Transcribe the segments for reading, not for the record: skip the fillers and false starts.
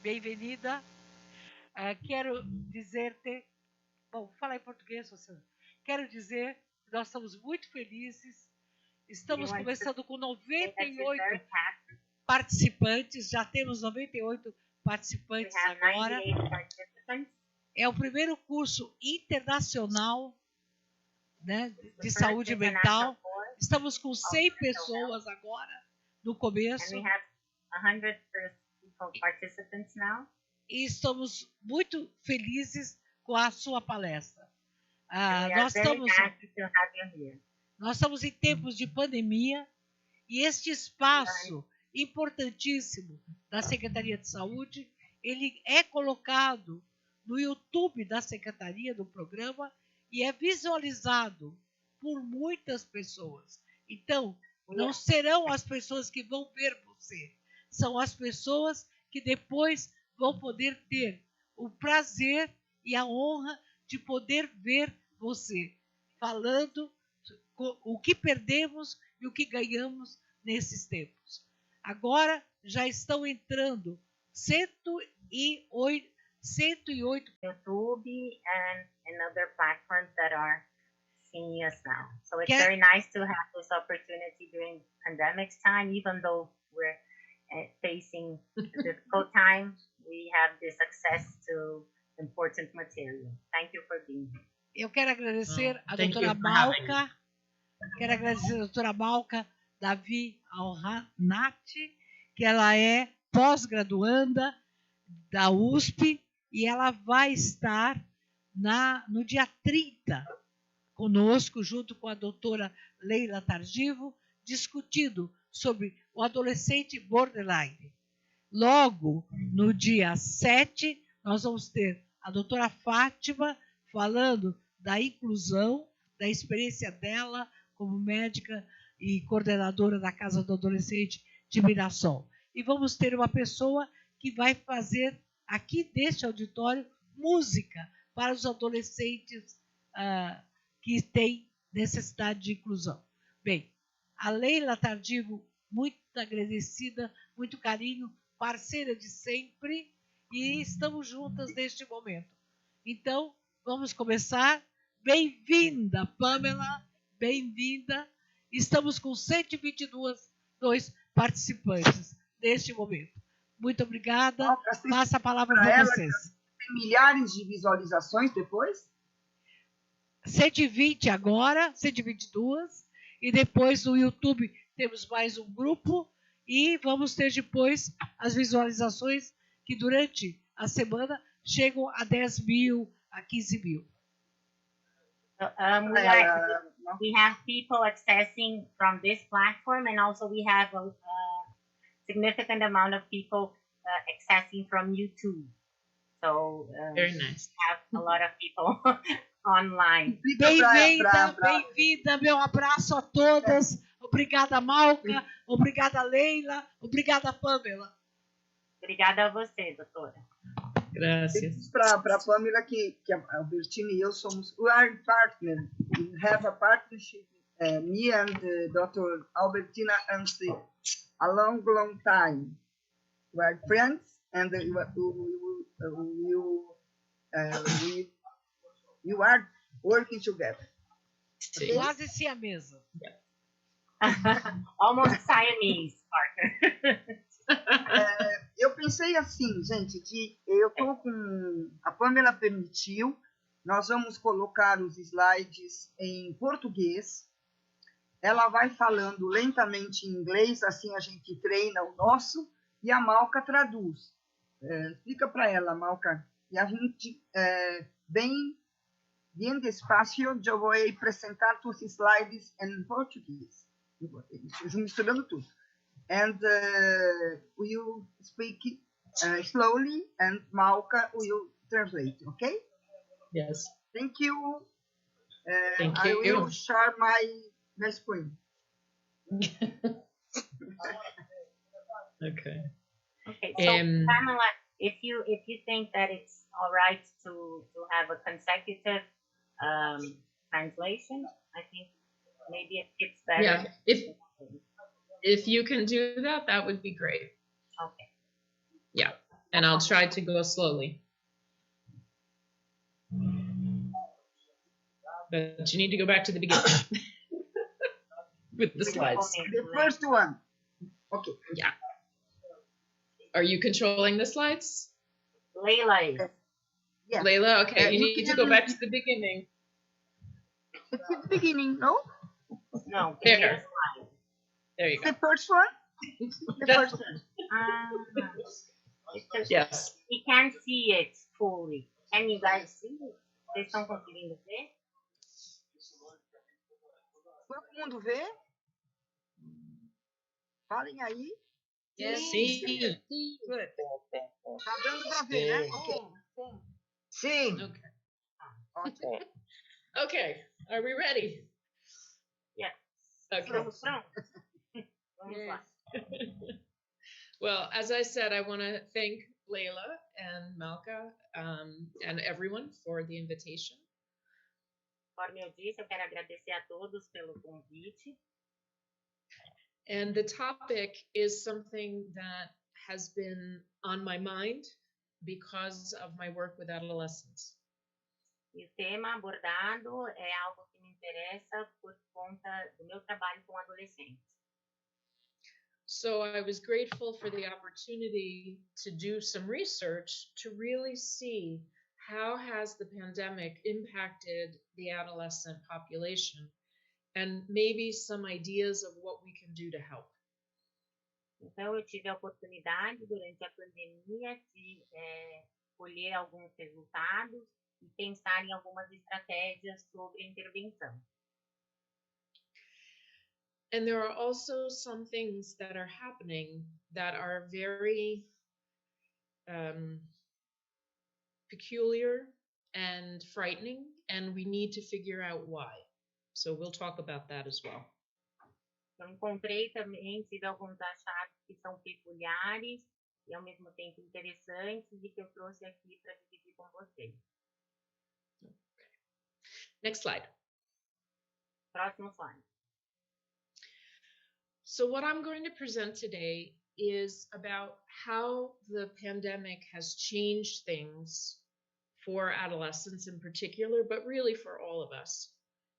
bem-vinda. Quero dizer-te, bom, vou falar em português, você. Quero dizer que nós estamos muito felizes. Estamos começando com 98 participantes, já temos 98 participantes agora. É o primeiro curso internacional, né, de saúde mental. Estamos com 100 pessoas agora, no começo. E estamos muito felizes com a sua palestra. Nós estamos em tempos de pandemia e este espaço importantíssimo da Secretaria de Saúde, ele é colocado no YouTube da Secretaria, do programa, e é visualizado por muitas pessoas. Então, não serão as pessoas que vão ver você, são as pessoas que depois vão poder ter o prazer e a honra de poder ver você falando o que perdemos e o que ganhamos nesses tempos. Agora já estão entrando 108 YouTube and other platforms that are seeing us now. So it's very nice to have this opportunity during pandemic time, even though we're facing difficult times, we have this access to important material. Thank you for being here. Eu quero agradecer a doutora Malca, Davi Alhanati, que ela é pós-graduanda da USP e ela vai estar no dia 30 conosco, junto com a doutora Leila Tardivo, discutindo sobre o adolescente borderline. Logo, no dia 7, nós vamos ter a doutora Fátima falando da inclusão, da experiência dela como médica e coordenadora da Casa do Adolescente de Mirassol. E vamos ter uma pessoa que vai fazer, aqui deste auditório, música para os adolescentes que têm necessidade de inclusão. Bem, a Leila Tardivo, muito agradecida, muito carinho, parceira de sempre, e estamos juntas neste momento. Então, vamos começar. Bem-vinda, Pamela, bem-vinda. Estamos com 122 participantes neste momento. Muito obrigada. Passa a palavra para vocês. Tem milhares de visualizações depois? 120 agora, 122. E depois no YouTube temos mais um grupo. E vamos ter depois as visualizações que durante a semana chegam a 10 mil, a 15 mil. We have people accessing from this platform, and also we have a significant amount of people accessing from YouTube. So very nice. We have a lot of people online. Bem-vinda, meu abraço a todas. Obrigada, Malca. Obrigada, Leila. Obrigada, Pamela. Obrigada a você, doutora. Graças. Para a Pamela, que a Albertina e eu somos, we are partner. We have a partnership, me and Dr. Albertina Ansi, a long time. We are friends, and you are working together. Okay? Quase siamesa. Almost Siamese partner. Eu pensei assim, gente, eu estou com... A Pamela permitiu, nós vamos colocar os slides em português, ela vai falando lentamente em inglês, assim a gente treina o nosso, e a Malca traduz. Explica para ela, Malca, e a gente, bem despacio, eu vou apresentar os slides em português, misturando tudo. And we'll speak slowly, and Malca will translate, okay? Yes. Thank you. Thank I you. will share my screen. Okay. Okay. So, Pamela, if you think that it's all right to have a consecutive translation, I think maybe it fits better. Yeah. If you can do that, that would be great. Okay. Yeah. And I'll try to go slowly. But you need to go back to the beginning with the slides. The first one. Okay. Yeah. Are you controlling the slides? Leila is. Yes. Layla, okay, you you need to can- go back to the beginning. It's the beginning, no? No, There. primeiro slide. There you It's the go. first one? It's the first one. Yes. We can't see it fully. Can you guys see it? Vocês estão conseguindo ver? Todo mundo vê? Falem aí. Sim. Good. Tá dando para ver, né? Ok. Sim. Okay. Ótimo. Okay. Are we ready? Yes. Okay. Estamos prontos? Vamos lá. Well, as I said, I want to thank Layla and Malka and everyone for the invitation. Conforme eu disse, eu quero agradecer a todos pelo convite. And the topic is something that has been on my mind because of my work with adolescents. E o tema abordado é algo que me interessa por conta do meu trabalho com adolescentes. So I was grateful for the opportunity to do some research to really see how has the pandemic impacted the adolescent population and maybe some ideas of what we can do to help. Então, eu tive a oportunidade, durante a pandemia, de colher alguns resultados e pensar em algumas estratégias sobre intervenção. And there are also some things that are happening that are very peculiar and frightening, and we need to figure out why. So we'll talk about that as well. Eu encontrei também, tive alguns achados que são peculiares e ao mesmo tempo interessantes e que eu trouxe aqui para dividir com vocês. Next slide. Próximo slide. So what I'm going to present today is about how the pandemic has changed things for adolescents in particular, but really for all of us,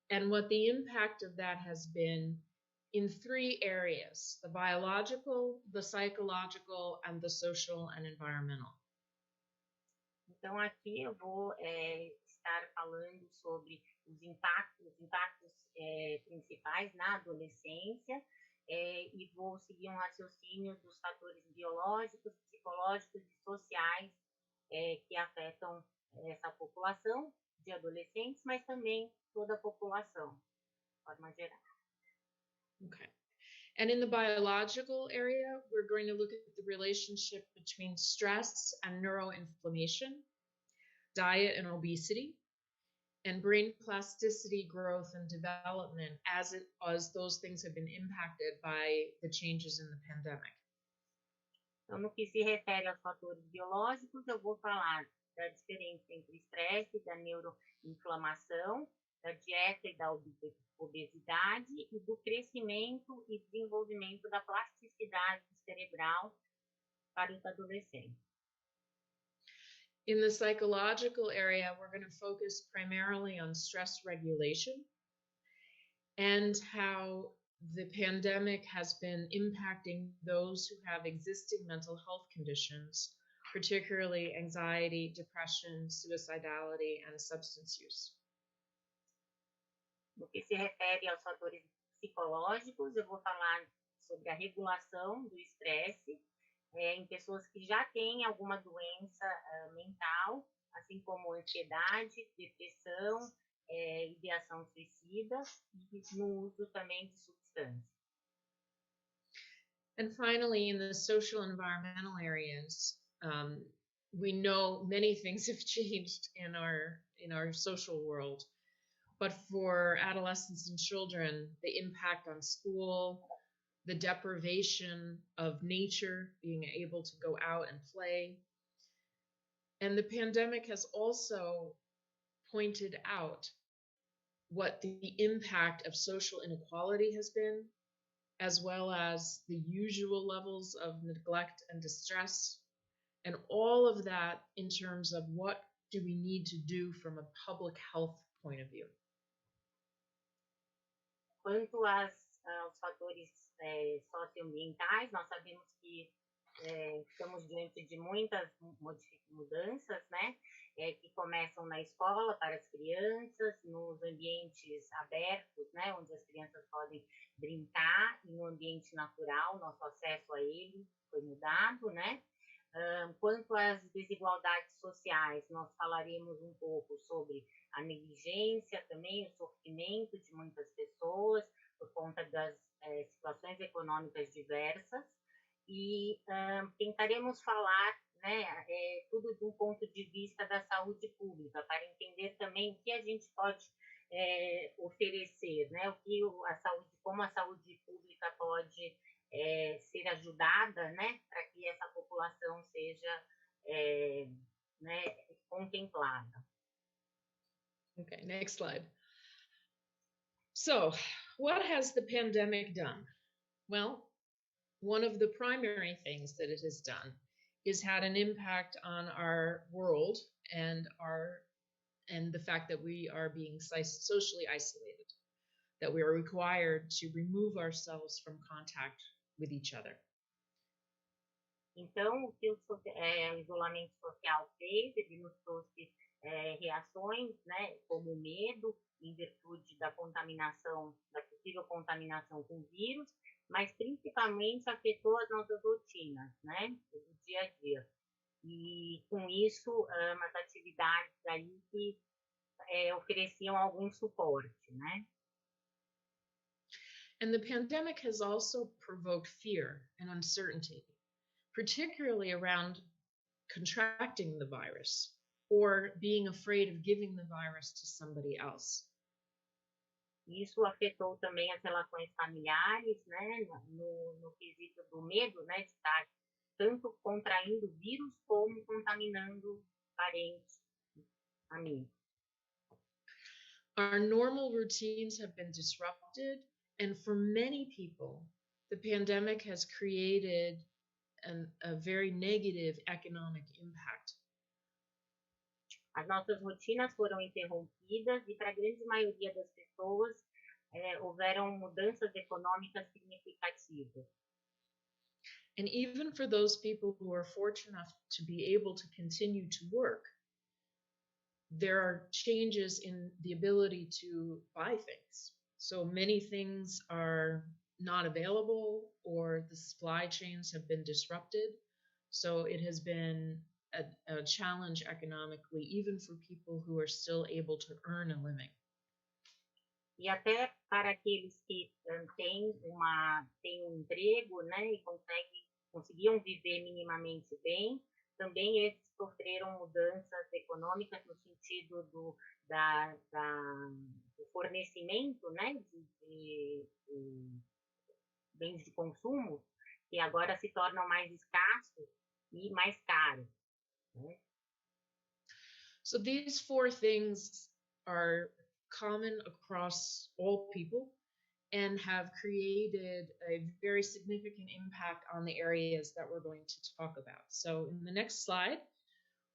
and what the impact of that has been in three areas: the biological, the psychological, and the social and environmental. Então, aqui eu vou estar falando sobre os impactos principais na adolescência e vou seguir um raciocínio dos fatores biológicos, psicológicos e sociais que afetam essa população de adolescentes, mas também toda a população, de forma geral. Okay. And in the biological area, we're going to look at the relationship between stress and neuroinflammation, diet and obesity, and brain plasticity, growth, and development as those things have been impacted by the changes in the pandemic. Então, no que se refere aos fatores biológicos, eu vou falar da diferença entre estresse, da neuroinflamação, da dieta e da obesidade e do crescimento e desenvolvimento da plasticidade cerebral para os adolescentes. In the psychological area, we're going to focus primarily on stress regulation and how the pandemic has been impacting those who have existing mental health conditions, particularly anxiety, depression, suicidality, and substance use. No que se refere aos fatores psicológicos, eu vou falar sobre a regulação do estresse em pessoas que já têm alguma doença mental, assim como ansiedade, depressão, ideação suicida e no uso também de substâncias. And finally, in the social and environmental areas, we know many things have changed in our social world. But for adolescents and children, the impact on school, the deprivation of nature, being able to go out and play. And the pandemic has also pointed out what the impact of social inequality has been, as well as the usual levels of neglect and distress, And all of that in terms of what do we need to do from a public health point of view. Quanto aos fatores socioambientais, nós sabemos que estamos diante de muitas mudanças, né? Que começam na escola para as crianças, nos ambientes abertos, né? Onde as crianças podem brincar, e no ambiente natural, nosso acesso a ele foi mudado, né? Quanto às desigualdades sociais, nós falaremos um pouco sobre a negligência também, o sofrimento de muitas pessoas por conta das situações econômicas diversas, e tentaremos falar, né, tudo de um ponto de vista da saúde pública, para entender também o que a gente pode oferecer, né, o que como a saúde pública pode ser ajudada, né, para que essa população seja né, contemplada. Okay, next slide. So, what has the pandemic done? Well, one of the primary things that it has done is had an impact on our world and the fact that we are being socially isolated, that we are required to remove ourselves from contact with each other. Então, o que o isolamento social fez, ele nos trouxe reações, né, como medo, em virtude da contaminação, da possível contaminação com vírus, mas principalmente afetou as nossas rotinas, né, do dia a dia. E com isso, as atividades aí que ofereciam algum suporte, né? And the pandemic has also provoked fear and uncertainty, particularly around contracting the virus or being afraid of giving the virus to somebody else. Isso afetou também as relações familiares, né, no quesito do medo, né, de estar tanto contraindo o vírus como contaminando parentes, amigos. Our normal routines have been disrupted, and for many people, the pandemic has created a very negative economic impact. As nossas rotinas foram interrompidas e, para a grande maioria das pessoas, houveram mudanças econômicas significativas. And even for those people who are fortunate enough to be able to continue to work, there are changes in the ability to buy things. So many things are not available, or the supply chains have been disrupted. So it has been a challenge economically, even for people who are still able to earn a living. E até para aqueles que têm um emprego, né, e conseguiam viver minimamente bem, também eles sofreram mudanças econômicas no sentido do fornecimento, né, de bens de consumo, que agora se tornam mais escassos e mais caros. So these four things are common across all people and have created a very significant impact on the areas that we're going to talk about. So in the next slide,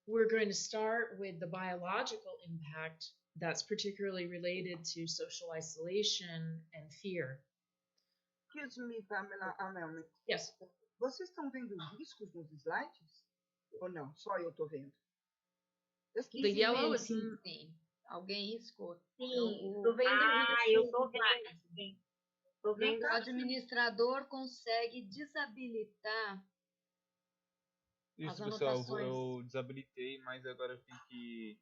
we're going to start with the biological impact that's particularly related to social isolation and fear. Excuse me, Pamela, Melanie. Yes. Vocês estão vendo riscos nos slides? Ou não? Só eu estou vendo. The yellow is... Sim. Alguém riscou. Sim, Tô vendo eu estou vendo. Sim. Tô vendo. O administrador consegue desabilitar Isso, as pessoal, anotações. eu desabilitei, mas agora eu tenho que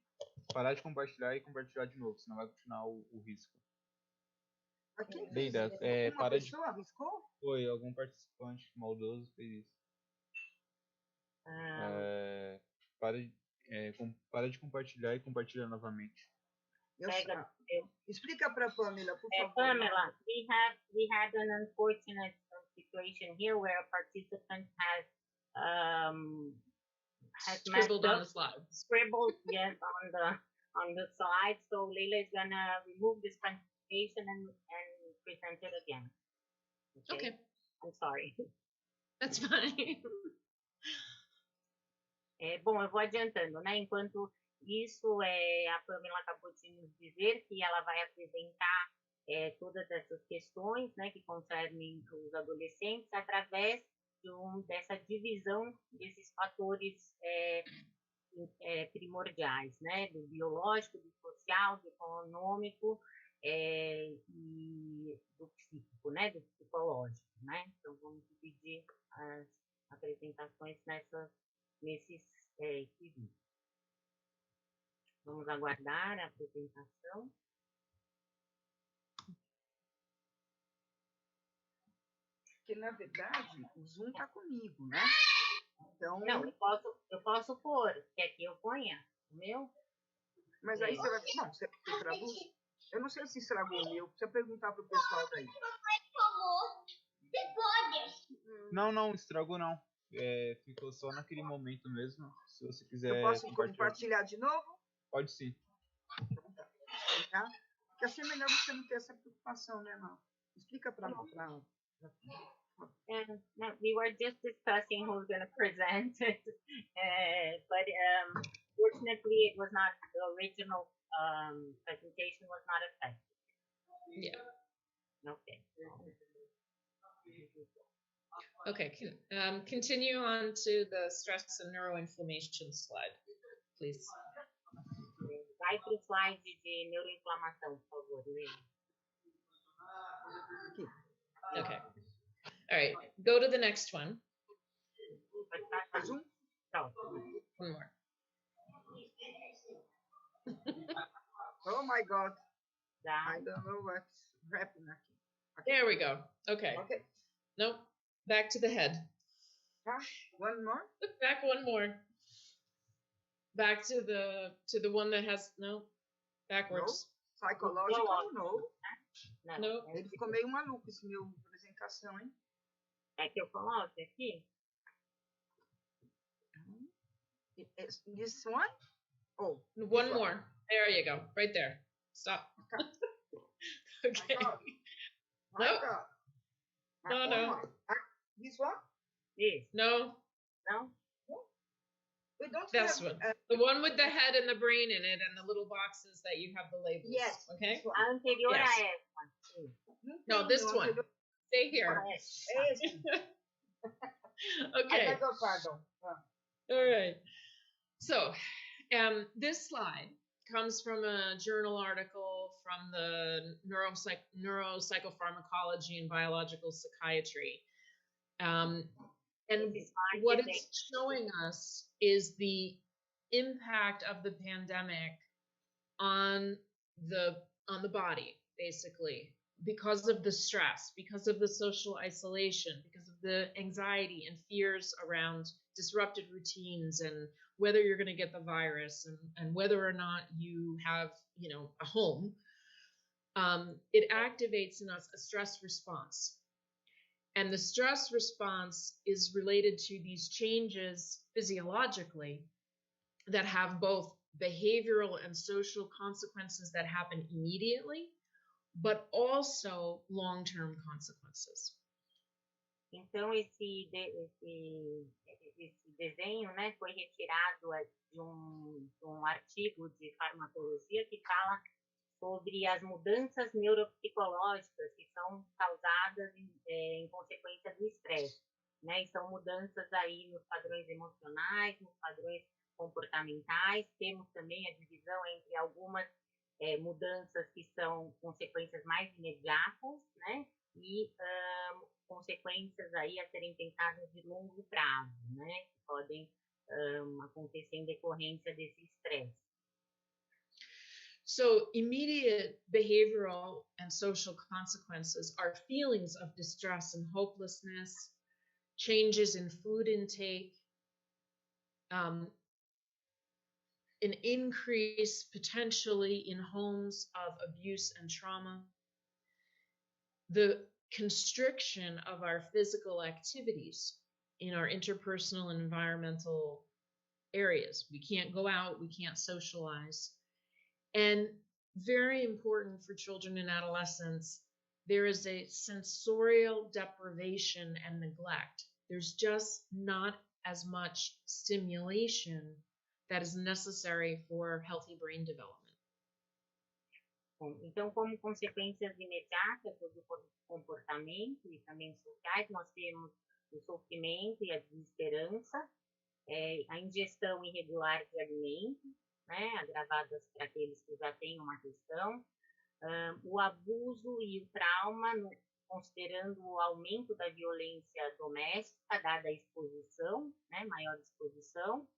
parar de compartilhar e compartilhar de novo, senão vai continuar o risco. Quem fez Leida, isso? Uma para de... pessoa arriscou? Foi, algum participante maldoso fez isso. Para de compartilhar e compartilha novamente. Explica para a Pamela, por favor. Pamela, we had an unfortunate situation here where a participant has scribbled on the slide. Scribbled, yes, on the slide. So Leila is gonna remove this presentation and present it again. Okay. I'm sorry. That's fine. Bom, eu vou adiantando, né? Enquanto isso, a Pamela acabou de nos dizer que ela vai apresentar todas essas questões, né, que concernem os adolescentes através dessa divisão desses fatores primordiais, né, do biológico, do social, do econômico e do psíquico, né, do psicológico, né? Então vamos dividir as apresentações nesses quesitos. Vamos aguardar a apresentação. Porque, na verdade, o Zoom está comigo, né? Então... Não, eu posso pôr. Quer que eu ponha o meu? Mas aí você vai... Não, você traduz? Eu não sei se estragou o meu. Precisa perguntar para o pessoal daí. Não, estragou não. Ficou só naquele momento mesmo. Se você quiser... Eu posso compartilhar de novo? Pode sim. Então tá. Porque assim é melhor você não ter essa preocupação, né, não? Explica para nós. No, we were just discussing who's going to present it, but fortunately it was not, the original presentation was not affected. Yeah. Okay. Okay, continue on to the stress and neuroinflammation slide, please. Vai para o slide de neuroinflamação, por favor, Lê. Okay. All right, go to the next one. One more. Oh my God. Tá. I don't know what's happening. There we go. Okay. Nope. Back to the head. One more? Back one more. Back to the one that has backwards. No. Psychological, no. No. Ele ficou meio maluco esse meu apresentação, hein? É que eu coloque aqui? This one? Oh. One more. There you go. Right there. Stop. Okay. No. No. This one? Yes. No. No? We don't This have, one. The one with the head and the brain in it and the little boxes that you have the labels. Yes. Okay? A anterior Yes. a essa. No, this one. Stay here. Okay. I beg your pardon. All right. So, this slide comes from a journal article from the neuropsychopharmacology and biological psychiatry. And what it's showing us is the impact of the pandemic on the body, basically, because of the stress, because of the social isolation, because of the anxiety and fears around disrupted routines and whether you're going to get the virus and whether or not you have, a home. It activates in us a stress response. And the stress response is related to these changes physiologically that have both behavioral and social consequences that happen immediately, but also long-term consequences. Então, esse desenho, né, foi retirado de um artigo de farmacologia que fala sobre as mudanças neuropsicológicas que são causadas em consequência do estresse, né? E são mudanças aí nos padrões emocionais, nos padrões comportamentais. Temos também a divisão entre algumas mudanças que são consequências mais imediatas, né? E consequências aí a serem pensadas de longo prazo, né? Que podem acontecer em decorrência desse estresse. So immediate behavioral and social consequences are feelings of distress and hopelessness, changes in food intake, an increase potentially in homes of abuse and trauma, the constriction of our physical activities in our interpersonal and environmental areas. We can't go out, we can't socialize. And very important for children and adolescents, there is a sensorial deprivation and neglect. There's just not as much stimulation that is necessary for healthy brain development. Bom, então, como consequências imediatas do comportamento e também sociais, nós temos o sofrimento e a desesperança, a ingestão irregular de alimentos, né, agravadas para aqueles que já têm uma questão, o abuso e o trauma, considerando o aumento da violência doméstica, dada a exposição, né, maior exposição,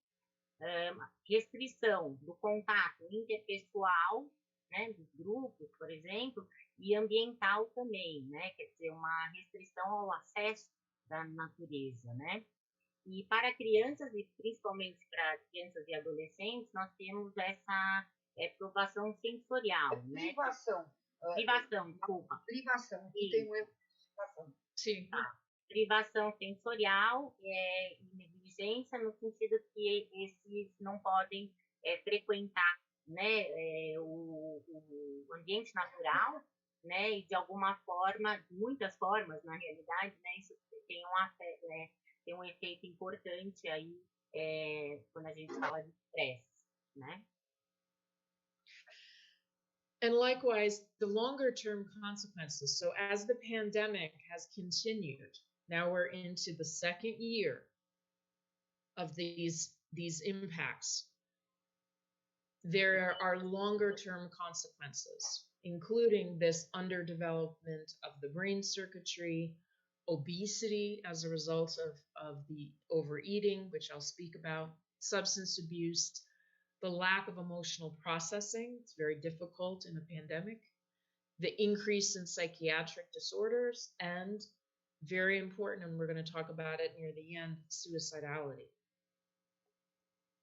restrição do contato interpessoal, né, dos grupos, por exemplo, e ambiental também, né, quer dizer, uma restrição ao acesso da natureza, né. E para crianças, e principalmente para crianças e adolescentes, nós temos essa privação sensorial, né. Privação. Privação, desculpa. Privação, aqui tem um erro de privação. Sim. Tá. Privação sensorial e negligência no sentido que esses não podem frequentar, né, o ambiente natural, né, e de alguma forma, muitas formas na realidade, né, isso tem um efeito importante aí quando a gente fala de estresse, né? And likewise, the longer term consequences. So as the pandemic has continued, now we're into the second year of these impacts. There are longer term consequences, including this underdevelopment of the brain circuitry, obesity as a result of the overeating, which I'll speak about, substance abuse, the lack of emotional processing, it's very difficult in a pandemic, the increase in psychiatric disorders, and very important, and we're going to talk about it near the end, suicidality.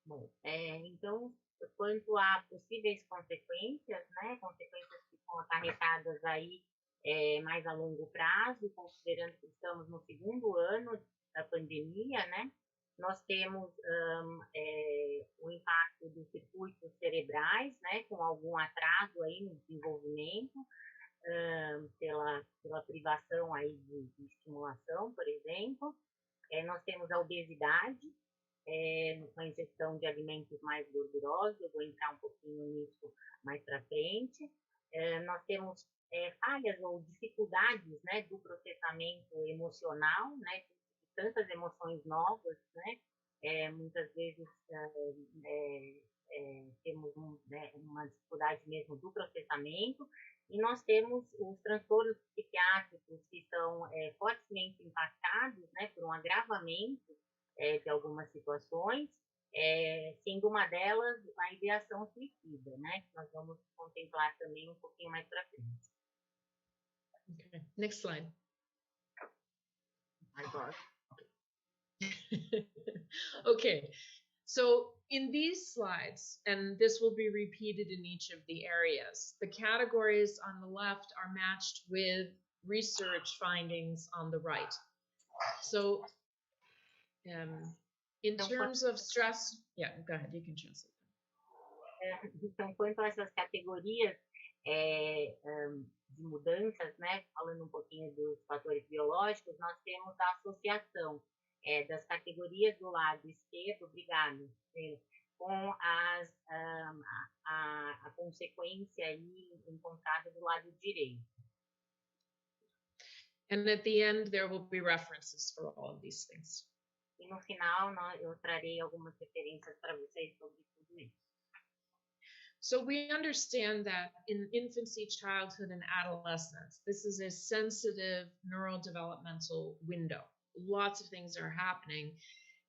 Bom, então, quanto a possíveis consequências, né, consequências que são acarretadas aí mais a longo prazo, considerando que estamos no segundo ano da pandemia, né, nós temos o impacto dos circuitos cerebrais, né, com algum atraso aí no desenvolvimento, pela privação aí de estimulação, por exemplo. Nós temos a obesidade, com a ingestão de alimentos mais gordurosos, eu vou entrar um pouquinho nisso mais para frente. Nós temos falhas ou dificuldades, né, do processamento emocional, né, tantas emoções novas, né, muitas vezes temos uma dificuldade mesmo do processamento, e nós temos os transtornos psiquiátricos que são fortemente impactados, né, por um agravamento de algumas situações, sendo uma delas a ideação suicida, né, que nós vamos contemplar também um pouquinho mais para frente. Okay, next slide. Agora. Okay, so in these slides, and this will be repeated in each of the areas, the categories on the left are matched with research findings on the right. So in terms of stress, yeah, go ahead, you can translate. Então, quanto a essas categorias de mudanças, né, falando um pouquinho dos fatores biológicos, nós temos a associação das categorias do lado esquerdo, obrigado, com a consequência aí encontrada do lado direito. And at the end, there will be references for all of these things. E no final, eu trarei algumas referências para vocês sobre tudo isso. So we understand that in infancy, childhood, and adolescence, this is a sensitive neurodevelopmental window. Lots of things are happening,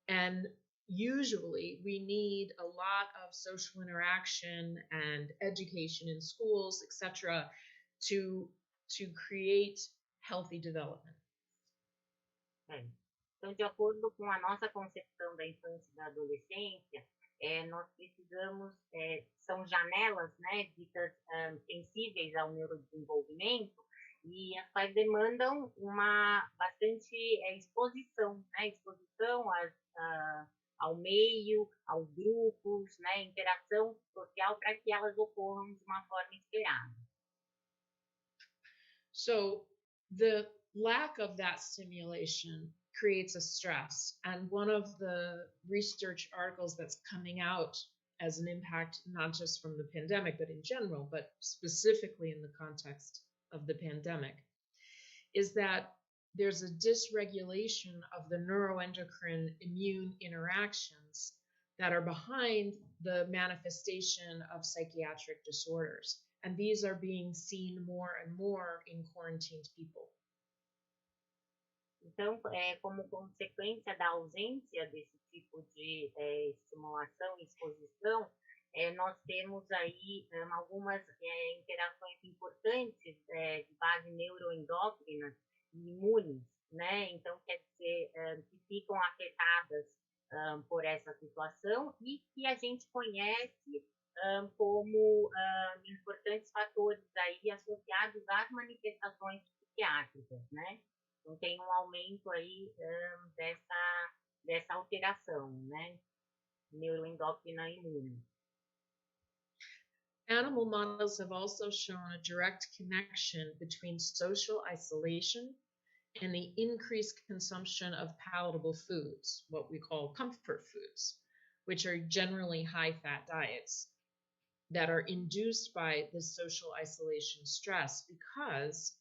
and usually we need a lot of social interaction and education in schools, etc., to create healthy development. Então, de acordo com a nossa concepção da infância e da adolescência, nós precisamos, são janelas, né, ditas sensíveis ao neurodesenvolvimento, e as quais demandam uma bastante exposição, né, exposição ao meio, aos grupos, né, interação social para que elas ocorram de uma forma esperada. So the lack of that stimulation creates a stress. And one of the research articles that's coming out as an impact, not just from the pandemic, but in general, but specifically in the context of the pandemic, is that there's a dysregulation of the neuroendocrine immune interactions that are behind the manifestation of psychiatric disorders. And these are being seen more and more in quarantined people. Então, como consequência da ausência desse tipo de estimulação e exposição, nós temos aí algumas interações importantes de base neuroendócrina e imunes, né? Então, quer dizer, que ficam afetadas por essa situação e que a gente conhece como importantes fatores aí associados às manifestações psiquiátricas, né? Então, tem aumento aí dessa alteração, né? Neuroendócrina imune. Animal models have also shown a direct connection between social isolation and the increased consumption of palatable foods, what we call comfort foods, which are generally high-fat diets that are induced by this social isolation stress, because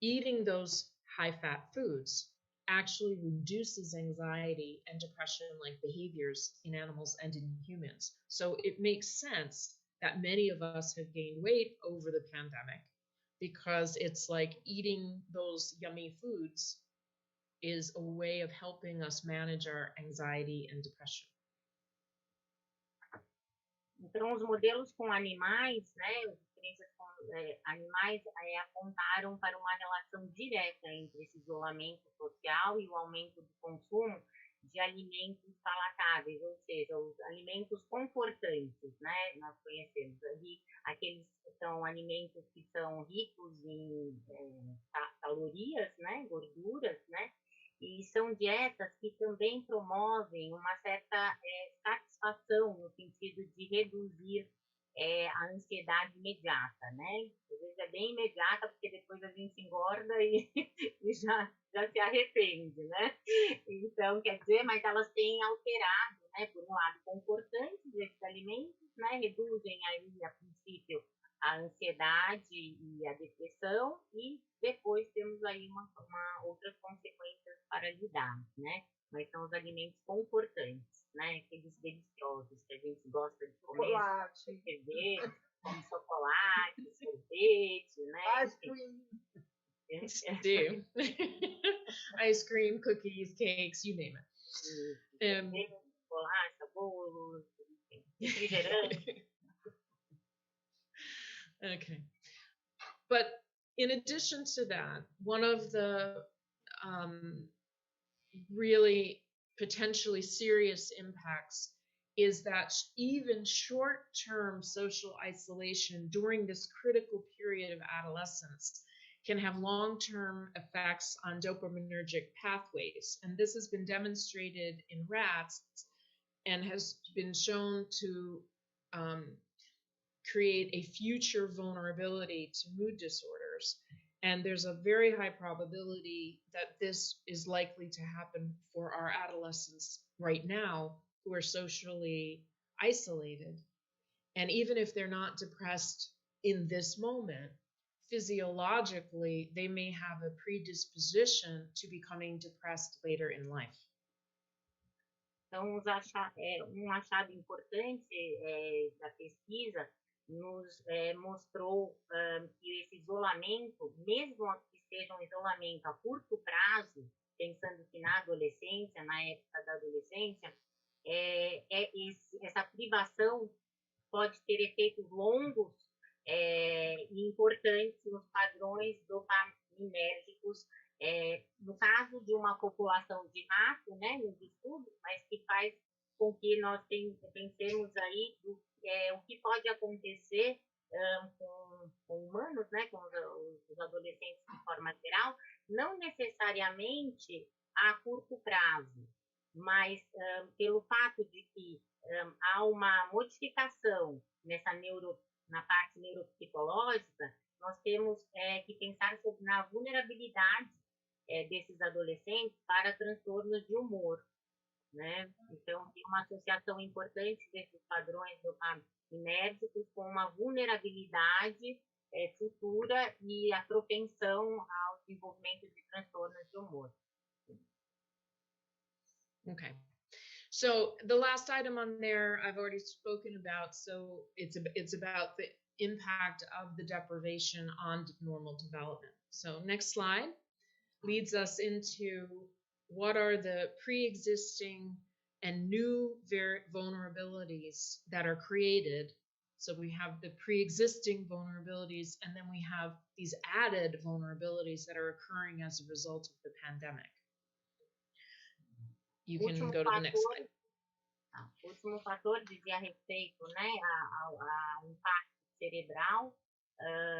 eating those high-fat foods actually reduces anxiety and depression-like behaviors in animals and in humans. So it makes sense that many of us have gained weight over the pandemic, because it's like eating those yummy foods is a way of helping us manage our anxiety and depression. Então, os modelos com animais, né, as experiências com animais apontaram para uma relação direta entre esse isolamento social e o aumento do consumo de alimentos palatáveis, ou seja, os alimentos confortantes, né? Nós conhecemos ali aqueles que são alimentos que são ricos em calorias, né? Gorduras, né? E são dietas que também promovem uma certa satisfação no sentido de reduzir a ansiedade imediata, né? Às vezes é bem imediata, porque depois a gente engorda e já se arrepende, né? Então, quer dizer, mas elas têm alterado, né? Por um lado, confortantes esses alimentos, né? Reduzem aí, a princípio, a ansiedade e a depressão, e depois temos aí outras consequências para lidar, né? Mas são os alimentos confortantes, né? Aqueles deliciosos que a gente gosta de comer. Chocolate. Cerveja, chocolate, sorvete, né? Ice cream. Do. Ice cream, cookies, cakes, you name it. Bolacha, bolos, refrigerante. Okay. But in addition to that, one of the really potentially serious impacts is that even short-term social isolation during this critical period of adolescence can have long-term effects on dopaminergic pathways. And this has been demonstrated in rats and has been shown to create a future vulnerability to mood disorders. And there's a very high probability that this is likely to happen for our adolescents right now who are socially isolated. And even if they're not depressed in this moment, physiologically, they may have a predisposition to becoming depressed later in life. Então, um achado importante da pesquisa nos mostrou que esse isolamento, mesmo que seja um isolamento a curto prazo, pensando que na adolescência, na época da adolescência, essa privação pode ter efeitos longos e importantes nos padrões dopaminérgicos, no caso de uma população de rato, né, nos estudos, mas que faz com que nós pensemos aí o que pode acontecer com humanos, né, com os adolescentes de forma geral, não necessariamente a curto prazo, mas pelo fato de que há uma modificação na parte neuropsicológica, nós temos que pensar na vulnerabilidade desses adolescentes para transtornos de humor, né? Então, tem uma associação importante desses padrões dopamínérgicos com uma vulnerabilidade futura e a propensão ao desenvolvimento de transtornos de humor. Okay. So the last item on there I've already spoken about. So it's about the impact of the deprivation on normal development. So next slide leads us into what are the pre-existing and new vulnerabilities that are created. So we have the pre-existing vulnerabilities, and then we have these added vulnerabilities that are occurring as a result of the pandemic. You can go to the next slide. O último fator dizia respeito, né, ao impacto cerebral,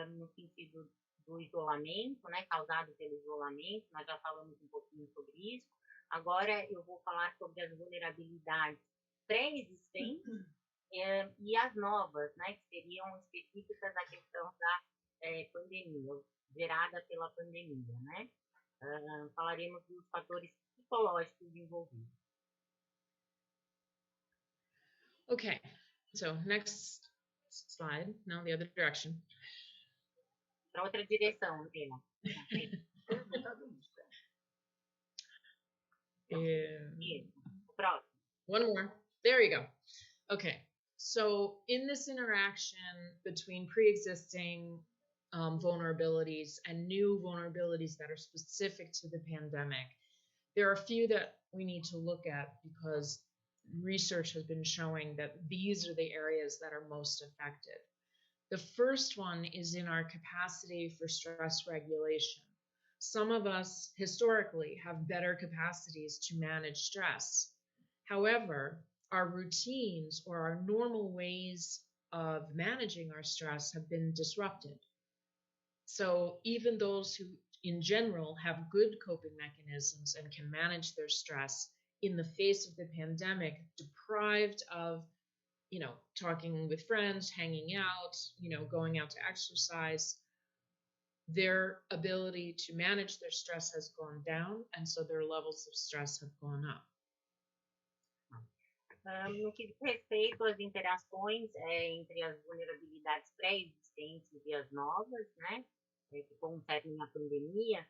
no sentido do isolamento, né, causado pelo isolamento. Nós já falamos um pouquinho sobre isso. Agora eu vou falar sobre as vulnerabilidades pré-existentes e as novas, né, que seriam específicas à questão da pandemia, gerada pela pandemia, né? Falaremos dos fatores psicológicos envolvidos. Okay, so next slide. No, the other direction. Para outra direção, Ela. Próximo. One more. There you go. Okay, so in this interaction between pre-existing vulnerabilities and new vulnerabilities that are specific to the pandemic, there are a few that we need to look at because research has been showing that these are the areas that are most affected. The first one is in our capacity for stress regulation. Some of us historically have better capacities to manage stress. However, our routines or our normal ways of managing our stress have been disrupted. So even those who in general have good coping mechanisms and can manage their stress in the face of the pandemic, deprived of, talking with friends, hanging out, going out to exercise, their ability to manage their stress has gone down, and so their levels of stress have gone up. No que diz respeito às interações entre as vulnerabilidades pré-existentes e as novas, né, que concernem a pandemia,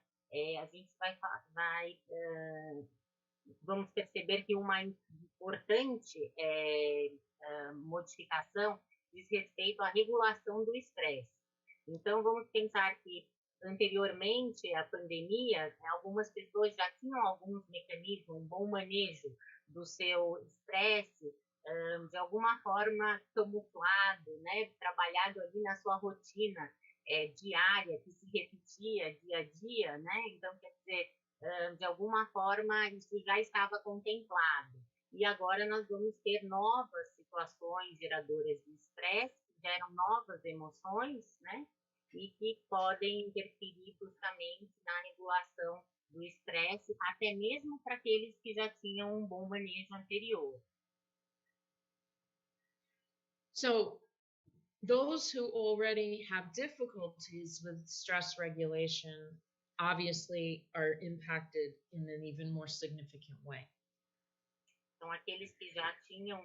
a gente vamos perceber que uma importante modificação diz respeito à regulação do estresse. Então, vamos pensar que, anteriormente à pandemia, algumas pessoas já tinham alguns mecanismos, um bom manejo do seu estresse, de alguma forma camuflado, né, trabalhado ali na sua rotina diária, que se repetia dia a dia, né? Então, quer dizer, de alguma forma, isso já estava contemplado. E agora nós vamos ter novas situações geradoras de estresse, que geram novas emoções, né? E que podem interferir bruscamente na regulação do estresse, até mesmo para aqueles que já tinham um bom manejo anterior. So, those who already have difficulties with stress regulation obviously are impacted in an even more significant way. Então, aqueles que já tinham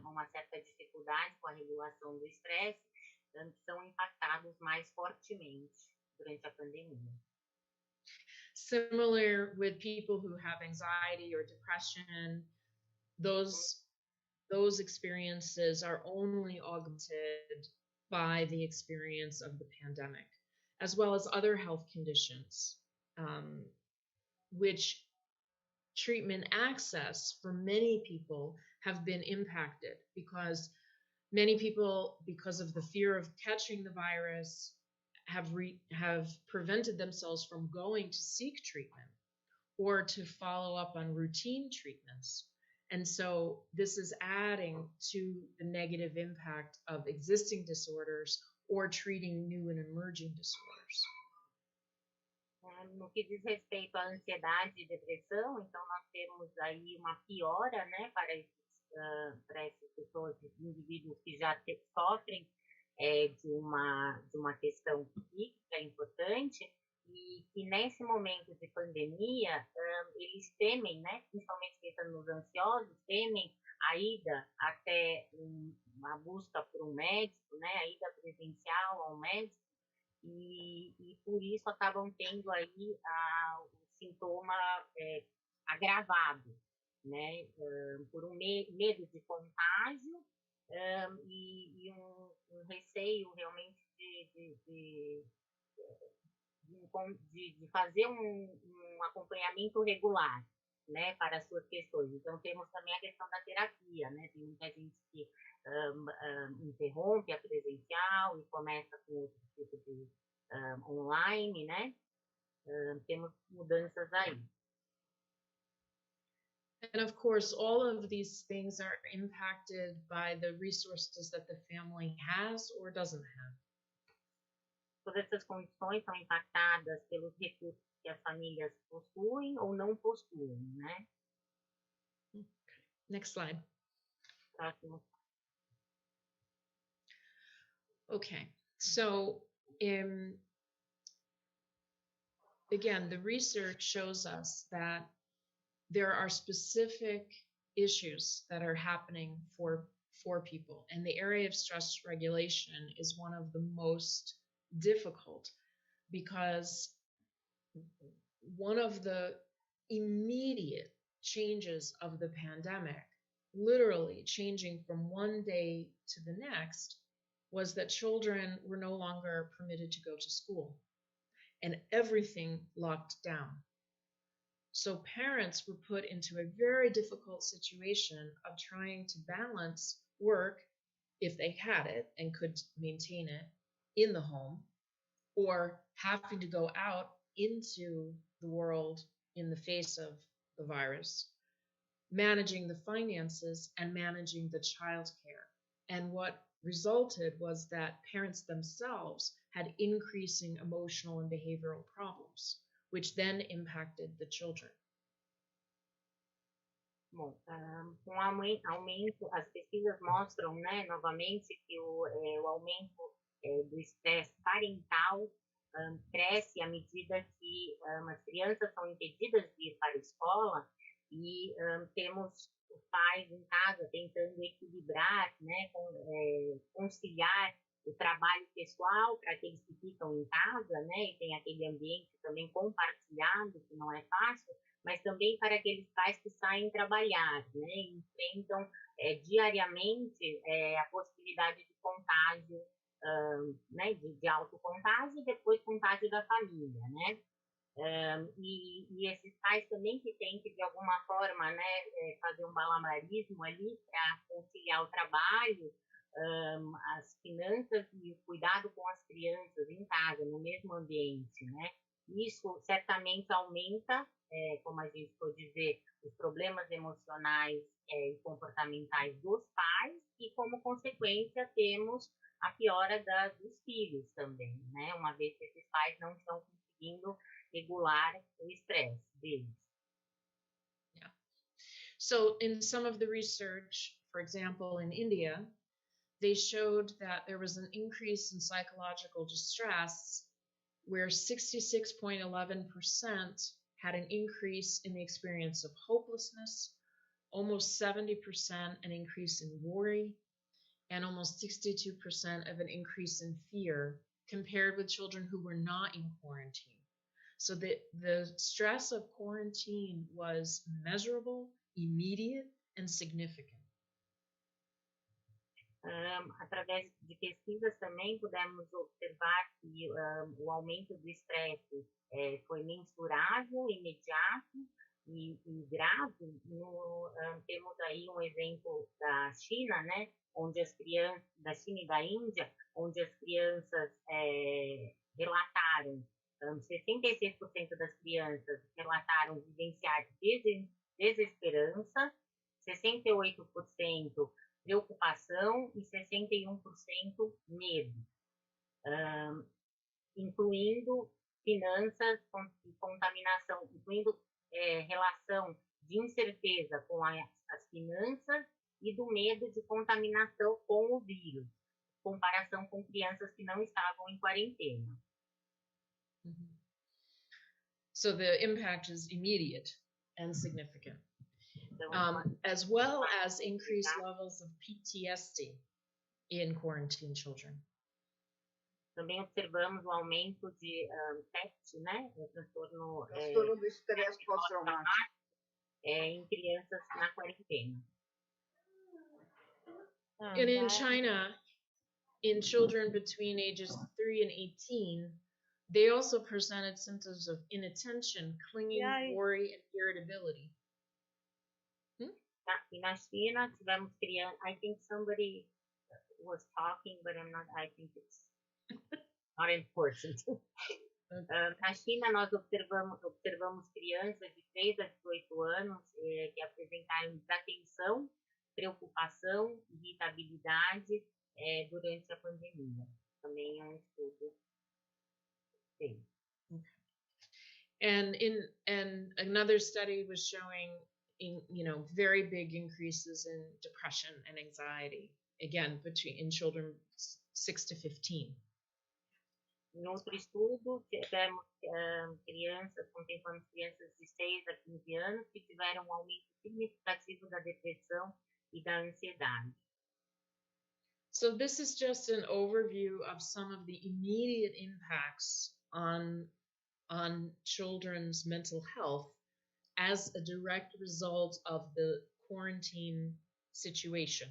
uma certa dificuldade com a regulação do estresse são impactados mais fortemente durante a pandemia. Similar with people who have anxiety or depression, those experiences are only augmented by the experience of the pandemic, as well as other health conditions, which treatment access for many people have been impacted because many people, because of the fear of catching the virus, have prevented themselves from going to seek treatment or to follow up on routine treatments. And so this is adding to the negative impact of existing disorders or treating new and emerging disorders. No que diz respeito à ansiedade e depressão, então nós temos aí uma piora, né, para essas pessoas, indivíduos que já sofrem de uma questão psíquica importante, e que nesse momento de pandemia, eles temem, né, principalmente pensando nos ansiosos, temem a ida até uma busca por um médico, né, a ida presencial ao médico, e por isso acabam tendo aí o sintoma agravado, né, por um medo de contágio e um receio realmente de fazer um acompanhamento regular, né, para as suas questões. Então, temos também a questão da terapia, né, tem muita gente que interrompe a presencial e começa com outro tipo de online, né, temos mudanças aí. And of course, all of these things are impacted by the resources that the family has or doesn't have. Todas essas condições são impactadas pelos recursos que as famílias possuem ou não possuem, né? Next slide. Próximo. Okay, so again, the research shows us that there are specific issues that are happening for people, and the area of stress regulation is one of the most difficult because one of the immediate changes of the pandemic, literally changing from one day to the next, was that children were no longer permitted to go to school and everything locked down. So parents were put into a very difficult situation of trying to balance work, if they had it and could maintain it, in the home, or having to go out into the world in the face of the virus, managing the finances and managing the childcare. And what resulted was that parents themselves had increasing emotional and behavioral problems, which then impacted the children. Bom, com o aumento, as pesquisas mostram, né, novamente, que o aumento do estresse parental cresce à medida que as crianças são impedidas de ir para a escola e temos os pais em casa tentando equilibrar, né, conciliar o trabalho pessoal para aqueles que ficam em casa, né, e tem aquele ambiente também compartilhado, que não é fácil, mas também para aqueles pais que saem trabalhar, né, e enfrentam diariamente a possibilidade de contágio, né, de autocontágio e depois contágio da família, né. E esses pais também que têm que, de alguma forma, né, fazer um malabarismo ali para conciliar o trabalho, as finanças e o cuidado com as crianças em casa, no mesmo ambiente, né? Isso certamente aumenta, como a gente pode ver, os problemas emocionais e comportamentais dos pais e, como consequência, temos a piora dos filhos também, né? Uma vez que esses pais não estão conseguindo regular o estresse deles. Yeah. So in some of the research, for example, in India, they showed that there was an increase in psychological distress where 66.11% had an increase in the experience of hopelessness, almost 70% an increase in worry, and almost 62% of an increase in fear compared with children who were not in quarantine. So the stress of quarantine was measurable, immediate, and significant. Através de pesquisas também pudemos observar que o aumento do estresse foi mensurável, imediato e grave. Temos aí um exemplo da China, né, onde as crianças, da China e da Índia, onde as crianças relataram, 66% das crianças relataram vivenciar desesperança, 68% preocupação e 61% medo, incluindo finanças e contaminação, incluindo relação de incerteza com as finanças e do medo de contaminação com o vírus, comparação com crianças que não estavam em quarentena. Mm-hmm. So the impact is immediate and significant, Então, as well as increased levels of PTSD in quarantine children. também observamos o aumento de TEPT, né, o transtorno do estresse pós-traumático, em crianças na quarentena. And in China, in children between ages 3 and 18, they also presented symptoms of inattention, clinging, worry, and irritability. E na China, tivemos crianças. I think somebody was talking, but I think it's not important. Na China, nós observamos crianças de 3 a 18 anos que apresentaram desatenção, preocupação, irritabilidade durante a pandemia. Também é um estudo. Sim. And another study was showing very big increases in depression and anxiety, again, in children 6 to 15. Em outro estudo, tivemos contemplamos crianças de 6 a 15 anos que tiveram um aumento significativo da depressão e da ansiedade. So this is just an overview of some of the immediate impacts on children's mental health as a direct result of the quarantine situation.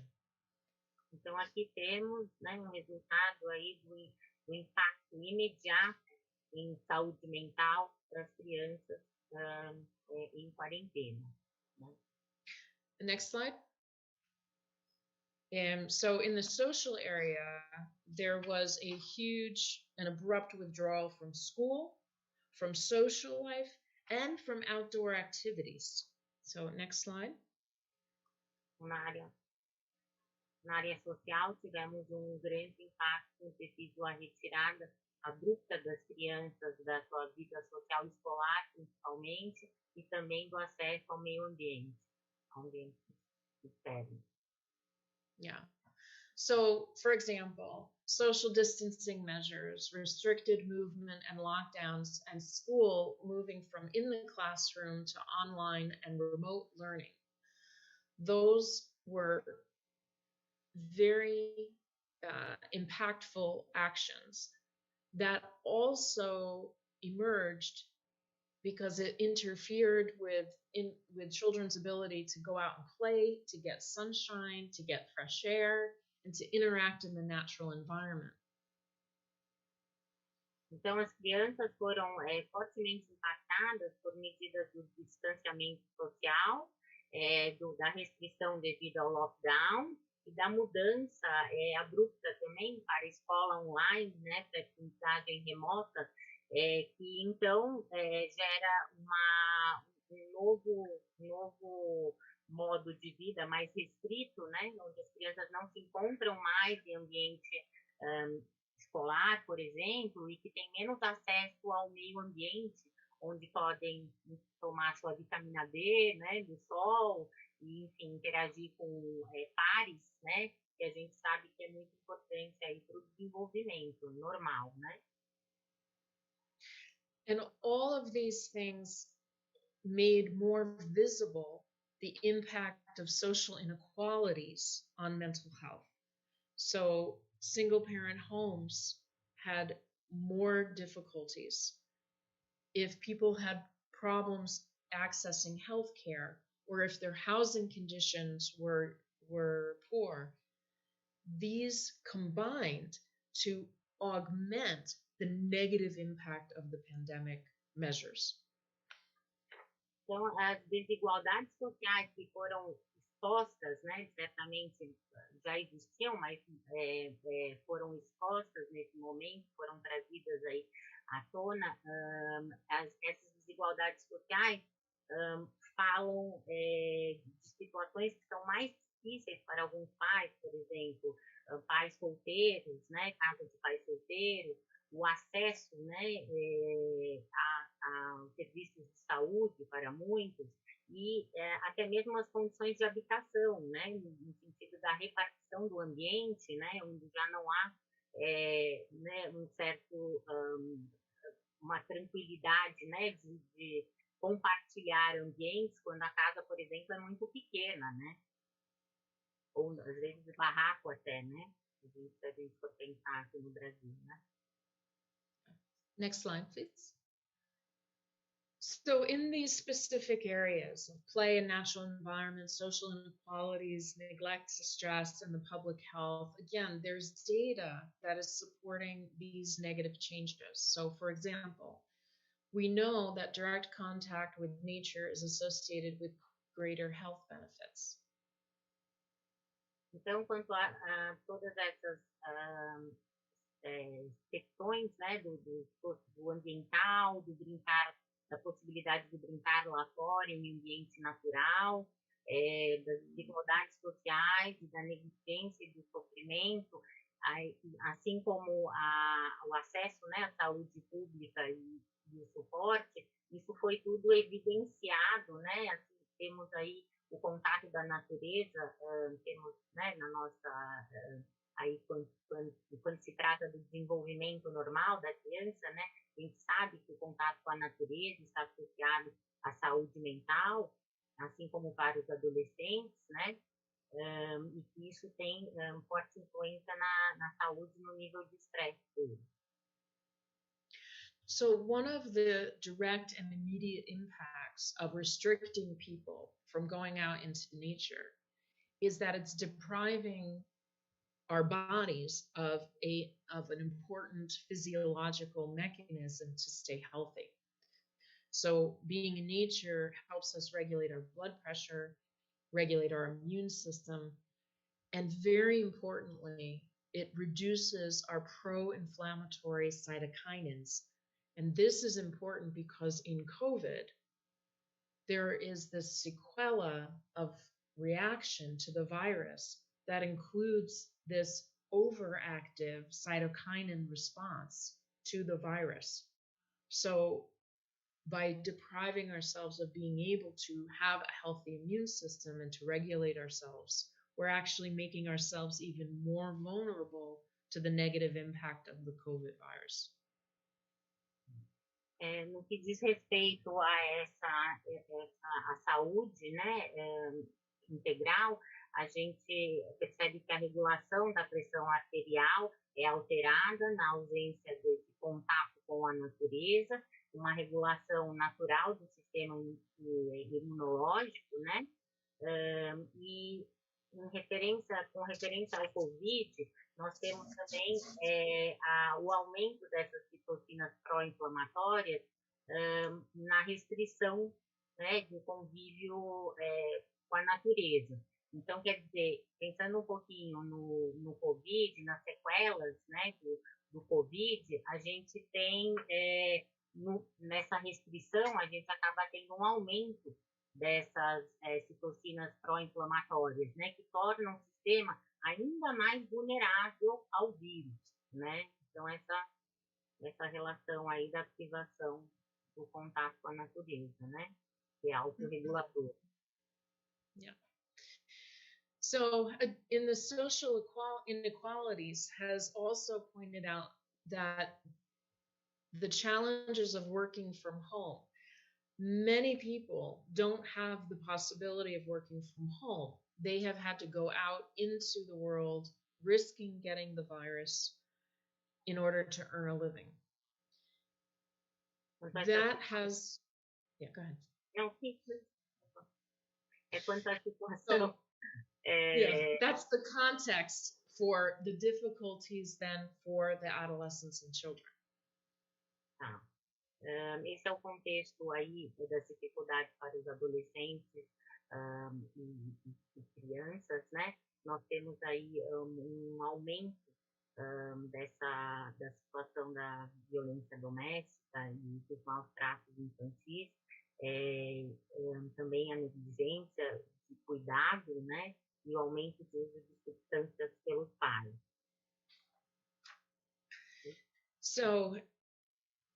Então aqui temos, né, um resultado aí do impacto imediato em saúde mental para as crianças em quarentena. Né? The next slide. So in the social area, there was a huge and abrupt withdrawal from school, from social life, and from outdoor activities. So next slide. Na área social, tivemos grande impacto devido à retirada abrupta das crianças da sua vida social escolar, principalmente, e também do acesso ao meio ambiente, ao ambiente externo. Yeah. So, for example, social distancing measures, restricted movement and lockdowns, and school moving from in the classroom to online and remote learning. Those were very impactful actions that also emerged because it interfered with children's ability to go out and play, to get sunshine, to get fresh air, and to interact in the natural environment. Então, as crianças foram fortemente impactadas por medidas do distanciamento social, da restrição devido ao lockdown e da mudança abrupta também para a escola online, né, para a aprendizagem remota, que então gera um novo modo de vida mais restrito, né, onde as crianças não se encontram mais em ambiente escolar, por exemplo, e que tem menos acesso ao meio ambiente, onde podem tomar sua vitamina D, né, do sol, e, enfim, interagir com pares, né, que a gente sabe que é muito importante aí para o desenvolvimento normal, né? And all of these things made more visible the impact of social inequalities on mental health. So single-parent homes had more difficulties. If people had problems accessing health care, or if their housing conditions were poor, these combined to augment the negative impact of the pandemic measures. Então, as desigualdades sociais que foram expostas, né, certamente já existiam, mas foram expostas nesse momento, foram trazidas aí à tona. Essas desigualdades sociais falam de situações que são mais difíceis para alguns pais, por exemplo, pais solteiros, né, casa de pais solteiros, o acesso, né, a serviços de saúde para muitos e até mesmo as condições de habitação, né, no sentido da repartição do ambiente, né, onde já não há né, um certo uma tranquilidade, né, de compartilhar ambientes quando a casa, por exemplo, é muito pequena, né? Ou às vezes de barraco até, né? Se a gente for pensar aqui no Brasil, né? Next slide, please. So in these specific areas of play and natural environment, social inequalities, neglect, stress, and the public health, again, there's data that is supporting these negative changes. So for example, we know that direct contact with nature is associated with greater health benefits. Então, quanto a todas essas questões, né, do ambiental, do brincar, da possibilidade de brincar lá fora, em ambiente natural, das desigualdades sociais, da negligência e do sofrimento, assim como o acesso, né, à saúde pública e o suporte, isso foi tudo evidenciado, né? Assim, temos aí o contato da natureza, temos, né, na nossa aí quando se trata do desenvolvimento normal da criança, né, a gente sabe que o contato com a natureza está associado à saúde mental, assim como para os adolescentes, né, e que isso tem forte influência na saúde no nível de estresse dele. So one of the direct and immediate impacts of restricting people from going out into nature is that it's depriving our bodies of an important physiological mechanism to stay healthy. So being in nature helps us regulate our blood pressure, regulate our immune system, and very importantly, it reduces our pro-inflammatory cytokinins. And this is important because in COVID, there is this sequela of reaction to the virus that includes this overactive cytokinin response to the virus. So by depriving ourselves of being able to have a healthy immune system and to regulate ourselves, we're actually making ourselves even more vulnerable to the negative impact of the COVID virus. No que diz respeito a a saúde, né, integral, a gente percebe que a regulação da pressão arterial é alterada na ausência desse contato com a natureza, uma regulação natural do sistema imunológico, né, e com referência ao Covid, nós temos também o aumento dessas citocinas pró-inflamatórias na restrição, né, do convívio com a natureza. Então, quer dizer, pensando um pouquinho no Covid, nas sequelas, né, do Covid, a gente tem, nessa restrição, a gente acaba tendo um aumento dessas citocinas pró-inflamatórias, né, que tornam o sistema ainda mais vulnerável ao vírus, né? Então, essa relação aí da ativação do contato com a natureza, né? Que é autorregulador. Yeah. So, in the social inequalities has also pointed out that the challenges of working from home, many people don't have the possibility of working from home. They have had to go out into the world, risking getting the virus in order to earn a living. That has, yeah, go ahead. Não, quanto à situação. Yeah, that's the context for the difficulties then for the adolescents and children. Esse é o contexto aí das dificuldades para os adolescentes e crianças, né? Nós temos aí um aumento da situação da violência doméstica e dos maus tratos infantis, também a negligência de cuidado, né? E o aumento do uso de substâncias pelos pais. So,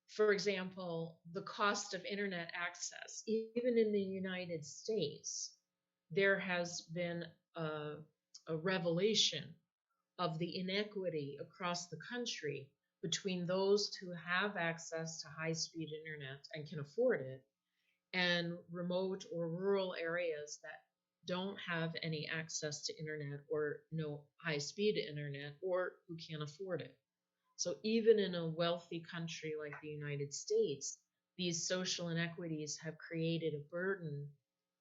for example, the cost of internet access, even in the United States, there has been a revelation of the inequity across the country between those who have access to high-speed internet and can afford it, and remote or rural areas that don't have any access to internet or no high-speed internet or who can't afford it. So even in a wealthy country like the United States, these social inequities have created a burden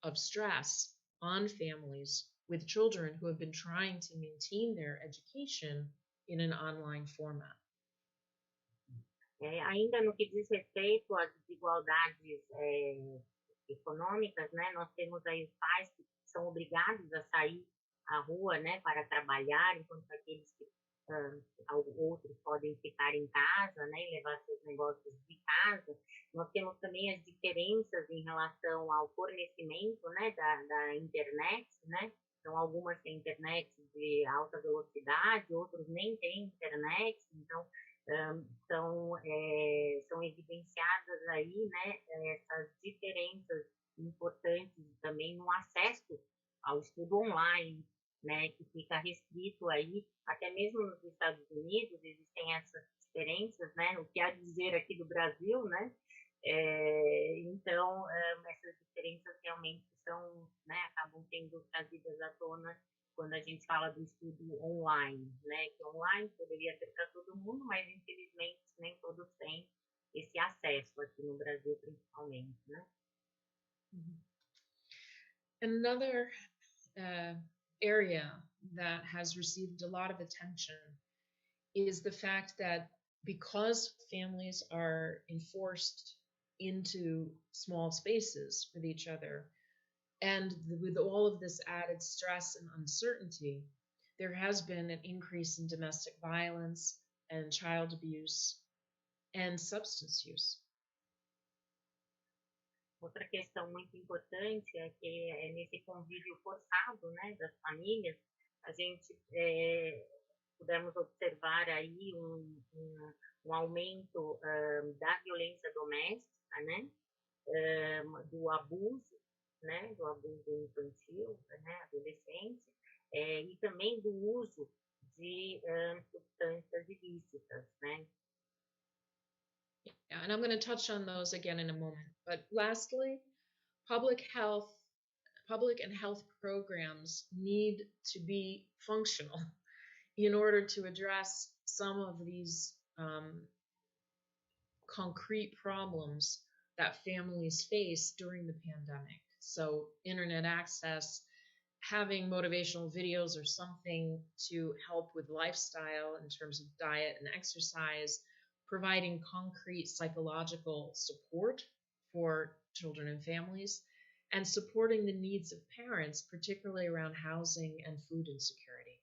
of stress on families with children who have been trying to maintain their education in an online format. Ainda no que diz respeito às desigualdades econômicas, né, nós temos aí os pais que são obrigados a sair à rua, né, para trabalhar, enquanto aqueles que outros podem ficar em casa, né, e levar seus negócios de casa. Nós temos também as diferenças em relação ao fornecimento, né, da internet, né. Então, algumas têm internet de alta velocidade, outros nem têm internet, então são evidenciadas aí, né, essas diferenças importantes também no acesso ao estudo online, né, que fica restrito aí, até mesmo nos Estados Unidos existem essas diferenças, né, no que há a dizer aqui do Brasil, né, então essas diferenças realmente são, né, acabam sendo trazidas à tona quando a gente fala do estudo online, né, que online poderia ser para todo mundo, mas infelizmente nem todos têm esse acesso aqui no Brasil principalmente, né. Another area that has received a lot of attention is the fact that because families are enforced into small spaces with each other, and with all of this added stress and uncertainty, there has been an increase in domestic violence and child abuse and substance use. Outra questão muito importante é que nesse convívio forçado, né, das famílias, a gente pudemos observar aí um aumento da violência doméstica, né, do abuso, né, do abuso infantil, né, adolescente, e também do uso de substâncias ilícitas, né. Yeah, and I'm going to touch on those again in a moment. But lastly, public and health programs need to be functional in order to address some of these concrete problems that families face during the pandemic. So internet access, having motivational videos or something to help with lifestyle in terms of diet and exercise, providing concrete psychological support for children and families, and supporting the needs of parents, particularly around housing and food insecurity.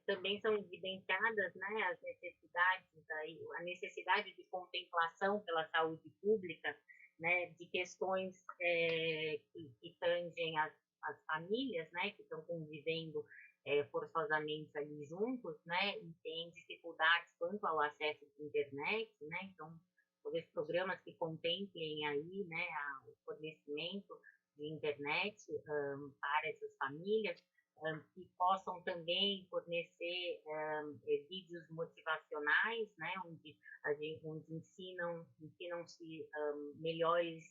Também são evidenciadas, né, as necessidades aí, a necessidade de contemplação pela saúde pública, né, de questões que tangem as famílias, né, que estão convivendo forçosamente ali juntos, né, e têm dificuldades quanto ao acesso à internet, né, então talvez programas que contemplem aí, né, o fornecimento de internet para essas famílias, que possam também fornecer vídeos motivacionais, né, onde ensinam-se melhores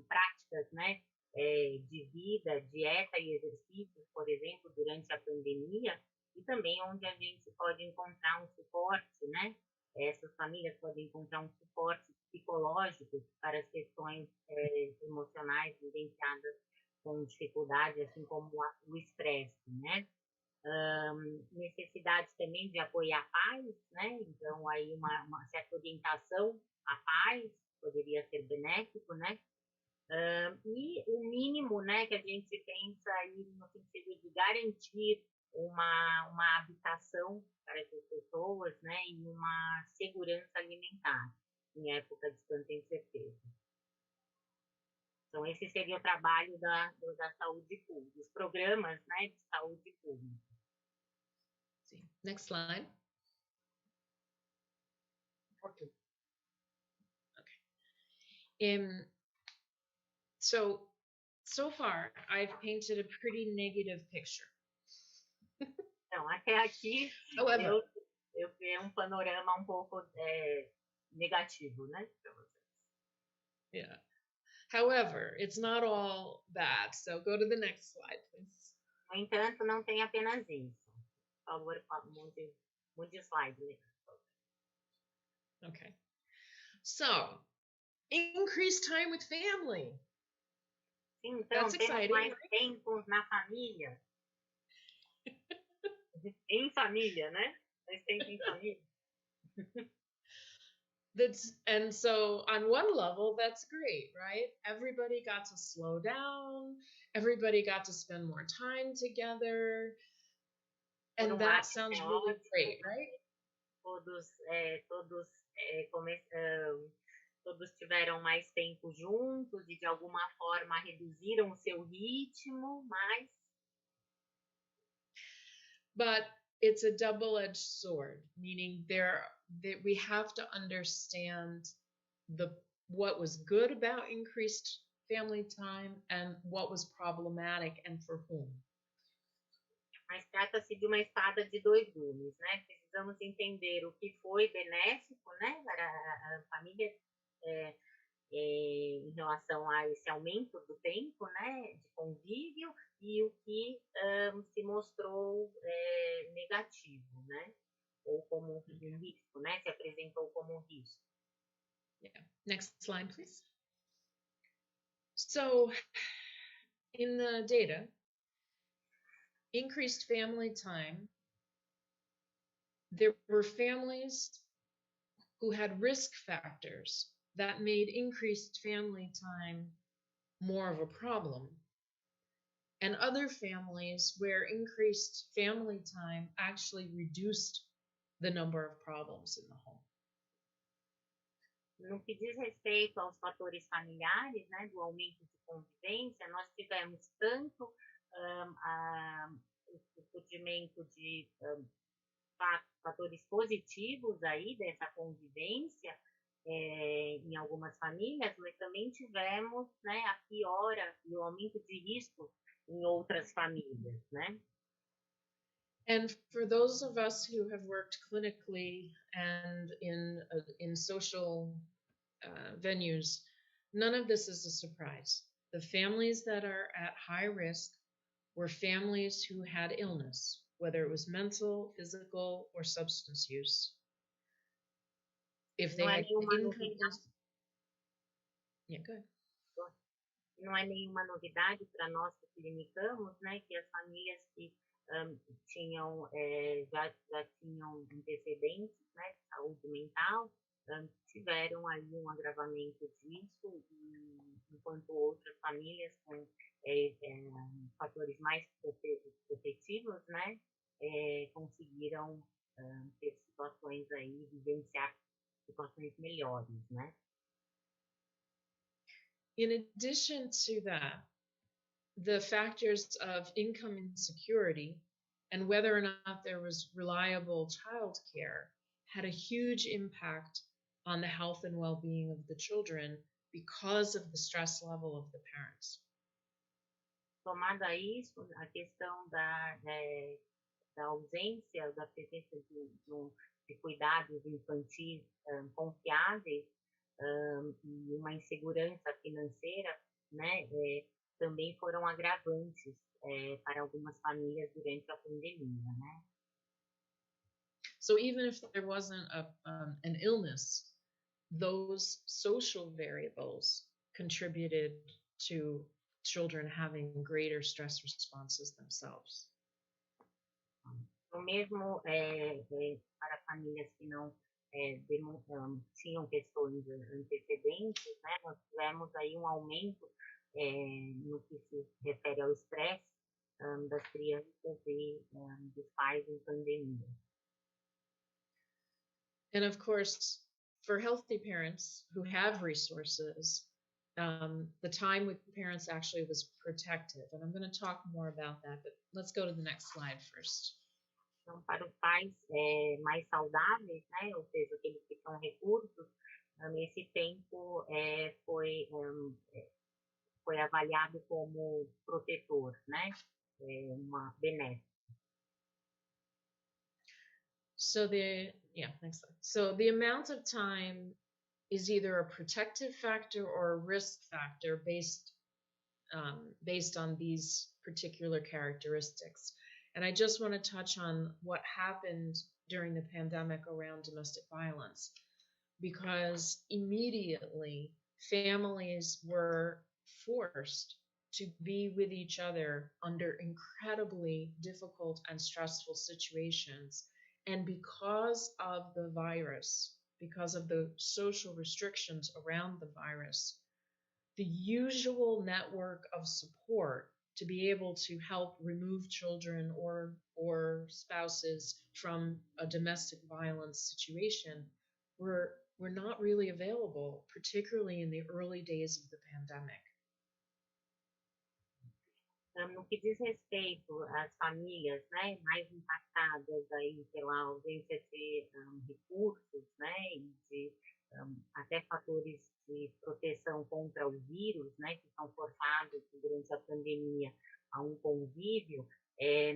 práticas, né, de vida, dieta e exercícios, por exemplo, durante a pandemia, e também onde a gente pode encontrar um suporte, né, essas famílias podem encontrar um suporte psicológico para as questões emocionais vivenciadas com dificuldade, assim como o estresse, né? Necessidade também de apoiar pais, né? Então, aí uma certa orientação a pais poderia ser benéfico, né? E o mínimo, né, que a gente pensa aí no sentido de garantir uma habitação para essas pessoas, né? E uma segurança alimentar em época de tanta incerteza. Então, esse seria o trabalho da saúde pública, os programas, né, de saúde pública. Next slide. Okay. So far, I've painted a pretty negative picture. Então, até aqui, However, eu criei panorama um pouco negativo, né, para vocês. Yeah. However, it's not all bad. So go to the next slide, please. No entanto, não tem apenas isso. Por favor, mude slide, né? Okay. So, increased time with family. Sim, então, That's temos exciting, mais right? tempo na família. Em família, né? Mais tempo em família. And so on one level, that's great, right? Everybody got to slow down. Everybody got to spend more time together. And that sounds really great, right? Todos tiveram mais tempo juntos e de alguma forma reduziram o seu ritmo, mas but it's a double-edged sword, meaning we have to understand what was good about increased family time and what was problematic and for whom. Mas trata-se de uma espada de dois gumes, né? Precisamos entender o que foi benéfico, né, para a família em relação a esse aumento do tempo, né, de convívio, e o que se mostrou negativo, né, ou como um risco, né, se apresentou como um risco. Yeah. Next slide, please. So, in the data, increased family time, there were families who had risk factors that made increased family time more of a problem, and other families where increased family time actually reduced the number of problems in the home. No que diz respeito aos fatores familiares, né, do aumento de convivência, nós tivemos tanto o surgimento de fatores positivos aí dessa convivência em algumas famílias, mas também tivemos, né, a piora e o aumento de risco em outras famílias, né? And for those of us who have worked clinically and in social venues, none of this is a surprise. The families that are at high risk were families who had illness, whether it was mental, physical, or substance use. If they had Yeah, good. Não é nenhuma novidade para nós que clinicamos, né, que as famílias que tinham já tinham antecedentes, né, de saúde mental, tiveram aí um agravamento disso, enquanto outras famílias com fatores mais protetivos, né, conseguiram ter situações aí, vivenciar situações melhores, né? In addition to that, the factors of income insecurity and whether or not there was reliable childcare had a huge impact on the health and well-being of the children because of the stress level of the parents. Somado a isso, a questão da ausência, da presença de cuidados infantis confiáveis e uma insegurança financeira, né, também foram agravantes para algumas famílias durante a pandemia, né? So even if there wasn't an illness, those social variables contributed to children having greater stress responses themselves. O mesmo para famílias que não tinham questões antecedentes, né? Nós tivemos aí aumento no que se refere ao estresse das crianças e dos pais em pandemia. And of course, for healthy parents who have resources, the time with parents actually was protective. And I'm going to talk more about that, but let's go to the next slide first. Então, para os pais mais saudáveis, né, ou seja, aqueles que tinham recursos, esse tempo foi avaliado como protetor, né, uma benéfica. So next slide. So the amount of time is either a protective factor or a risk factor based on these particular characteristics. And I just want to touch on what happened during the pandemic around domestic violence, because immediately families were forced to be with each other under incredibly difficult and stressful situations. And because of the virus, because of the social restrictions around the virus, the usual network of support to be able to help remove children or spouses from a domestic violence situation were not really available, particularly in the early days of the pandemic. No que diz respeito às famílias, né, mais impactadas aí pela ausência de recursos, né, e de até fatores de proteção contra o vírus, né, que são forçados durante a pandemia a um convívio,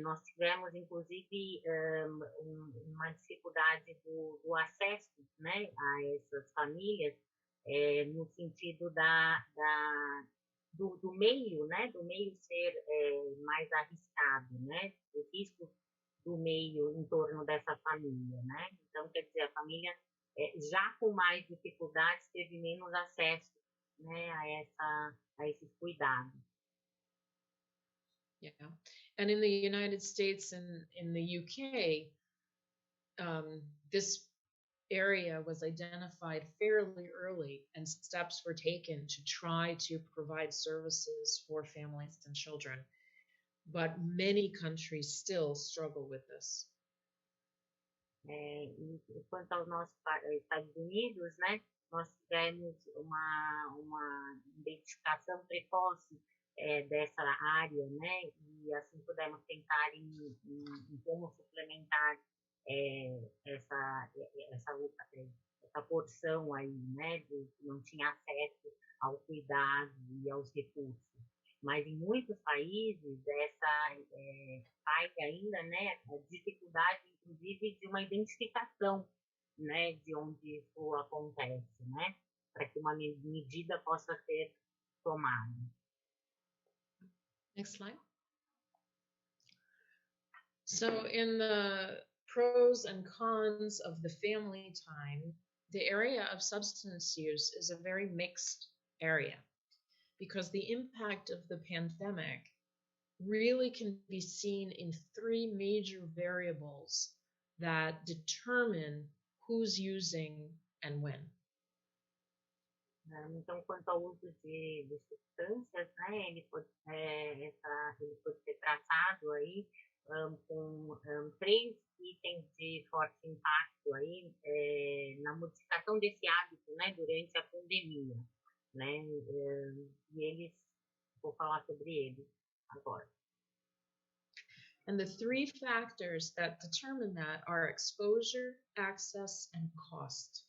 nós tivemos, inclusive, uma dificuldade do acesso, né, a essas famílias, no sentido do meio, né, do meio ser mais arriscado, né, o risco do meio em torno dessa família, né. Então, quer dizer, a família já com mais dificuldades teve menos acesso, né, a esses cuidados. Yeah, and in the United States and in the UK, this area was identified fairly early, and steps were taken to try to provide services for families and children. But many countries still struggle with this. E quanto aos nossos Estados Unidos, né, nós tivemos uma identificação precoce dessa área, né, e assim pudemos pensar em como suplementar essa porção aí, né, que não tinha acesso ao cuidado e aos recursos. Mas em muitos países essa vai ainda, né, a dificuldade, inclusive, de uma identificação, né, de onde isso acontece, né, para que uma medida possa ser tomada. Next slide. So in the pros and cons of the family time, the area of substance use is a very mixed area, because the impact of the pandemic really can be seen in three major variables that determine who's using and when. Então, quanto ao uso de substâncias, né, ele pode ser tratado aí com três itens de forte impacto aí na modificação desse hábito, né, durante a pandemia, né, e eles, vou falar sobre eles agora. And the three factors that determine that are exposure, access, and cost.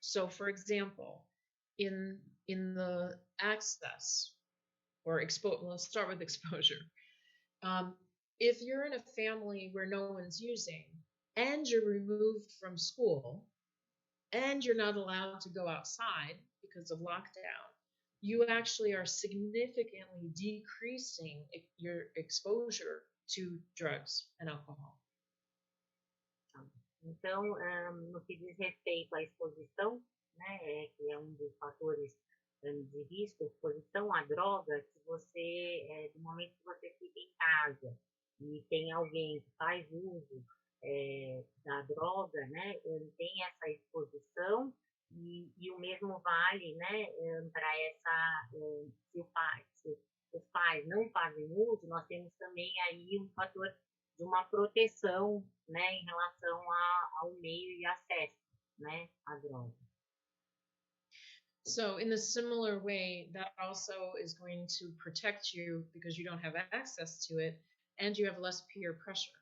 So, for example, in the access or let's start with exposure. If you're in a family where no one's using and you're removed from school and you're not allowed to go outside because of lockdown, you actually are significantly decreasing your exposure to drugs and alcohol. Então, no que diz respeito à exposição, né, que é um dos fatores de risco, exposição à droga, se você, do momento que você fica em casa e tem alguém que faz uso da droga, né, tem essa exposição e o mesmo vale, né, para essa, se os pais não fazem uso, nós temos também aí um fator de uma proteção, né, em relação ao meio e acesso, né, à droga. So in a similar way, that also is going to protect you because you don't have access to it and you have less peer pressure.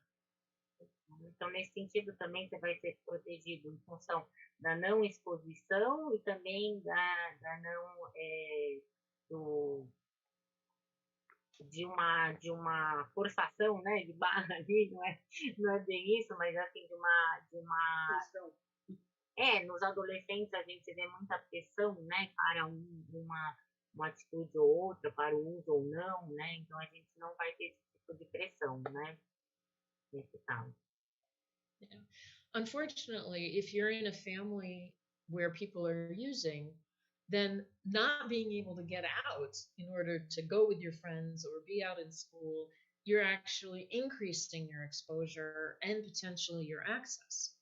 Então, nesse sentido, também você vai ser protegido em função da não exposição e também da não de uma forçação, né, de barra ali, não é bem isso, mas assim, de uma nos adolescentes a gente vê muita pressão, né, para uma atitude ou outra, para o uso ou não, né, então a gente não vai ter esse tipo de pressão, né, nesse caso. Yeah. Unfortunately, if you're in a family where people are using, then not being able to get out in order to go with your friends or be out in school, you're actually increasing your exposure and potentially your access.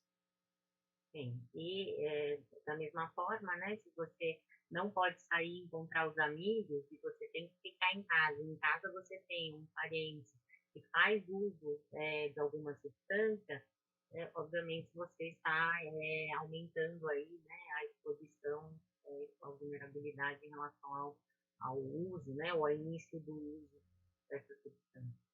Sim, e da mesma forma, né, se você não pode sair e encontrar os amigos, e você tem que ficar em casa você tem um parente que faz uso de alguma substância, obviamente você está aumentando aí, né, a exposição, a vulnerabilidade em relação ao uso, né, ou ao início do uso dessa substância.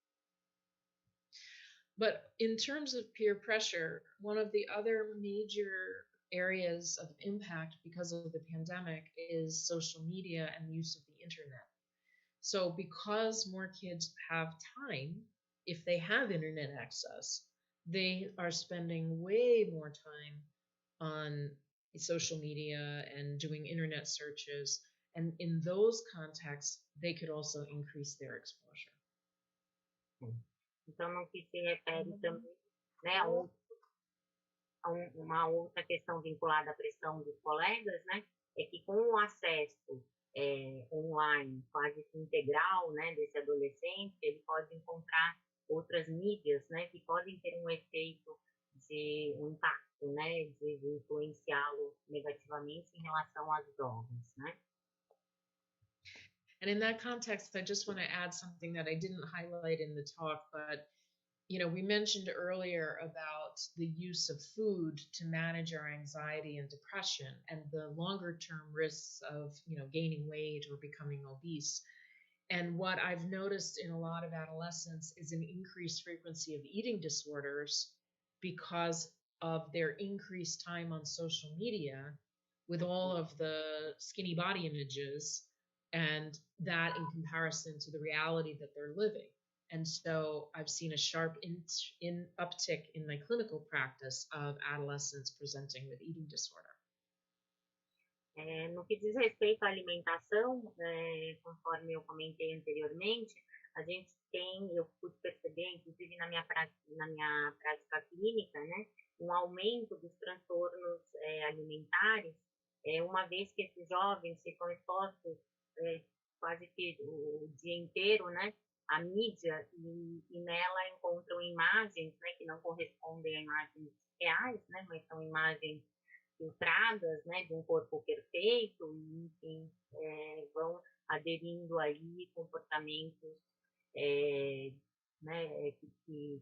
But in terms of peer pressure, one of the other major areas of impact because of the pandemic is social media and the use of the internet. So because more kids have time, if they have internet access, they are spending way more time on social media and doing internet searches. And in those contexts, they could also increase their exposure. Então, no que se refere também, né, a uma outra questão vinculada à pressão dos colegas, né, é que com o acesso online quase que integral, né, desse adolescente, ele pode encontrar outras mídias, né, que podem ter um efeito de um impacto, né, de influenciá-lo negativamente em relação às drogas, né. And in that context, I just want to add something that I didn't highlight in the talk, but we mentioned earlier about the use of food to manage our anxiety and depression and the longer term risks of, gaining weight or becoming obese. And what I've noticed in a lot of adolescents is an increased frequency of eating disorders because of their increased time on social media with all of the skinny body images, and that in comparison to the reality that they're living. And so I've seen a sharp uptick in my clinical practice of adolescents presenting with eating disorder. No que diz respeito à alimentação, conforme eu comentei anteriormente, eu pude perceber, inclusive na minha prática clínica, né, um aumento dos transtornos alimentares, uma vez que esses jovens ficam expostos quase que o dia inteiro, né, à mídia, e nela encontram imagens, né, que não correspondem a imagens reais, né, mas são imagens filtradas, né, de um corpo perfeito, e enfim, vão aderindo aí comportamentos né, que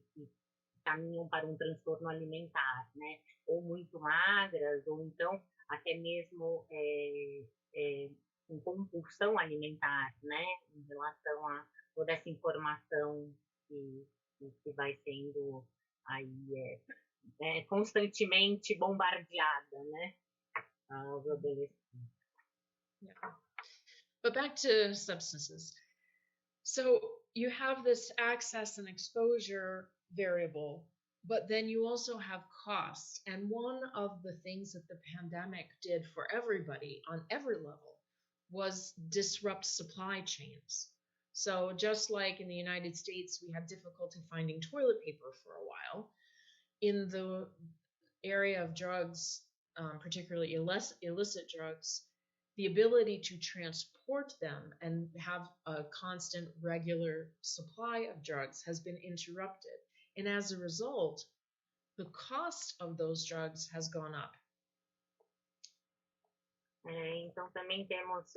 caminham para um transtorno alimentar, né, ou muito magras, ou então até mesmo com compulsão alimentar, né, em relação a toda essa informação que vai sendo aí constantemente bombardeada, né, aos adolescentes. Yeah. But back to substances. So you have this access and exposure variable, but then you also have costs. And one of the things that the pandemic did for everybody on every level was disrupt supply chains. So just like in the United States, we had difficulty finding toilet paper for a while, in the area of drugs, particularly illicit drugs, the ability to transport them and have a constant, regular supply of drugs has been interrupted. And as a result, the cost of those drugs has gone up. Então, também temos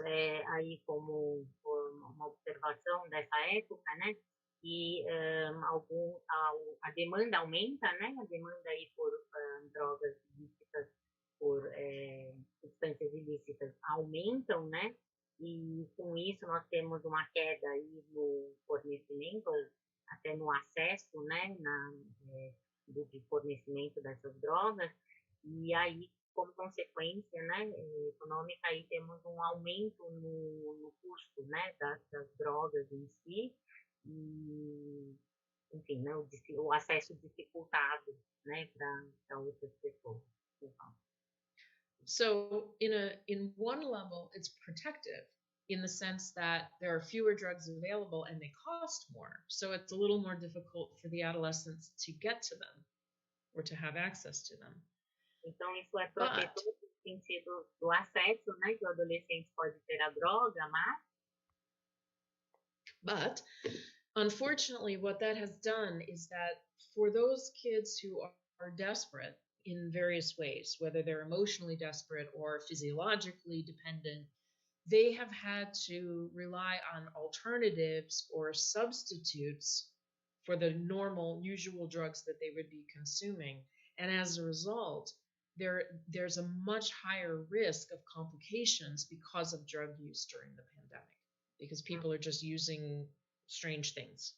aí como uma observação dessa época, né, que a demanda aumenta, né, a demanda aí por drogas ilícitas, por substâncias ilícitas aumentam, né, e com isso nós temos uma queda aí no fornecimento, até no acesso, né, do fornecimento dessas drogas, e aí como consequência, né, econômica, aí temos um aumento no custo, né, das drogas em si, também, né? O acesso dificultado, né, para outras pessoas. Então, so in one level, it's protective in the sense that there are fewer drugs available and they cost more. So it's a little more difficult for the adolescents to get to them or to have access to them. Então, isso é protetor no sentido do acesso, né, que o adolescente pode ter a droga, But unfortunately, what that has done is that for those kids who are desperate in various ways, whether they're emotionally desperate or physiologically dependent, they have had to rely on alternatives or substitutes for the normal, usual drugs that they would be consuming. And as a result, there's a much higher risk of complications because of drug use during the pandemic, because people are just using strange things.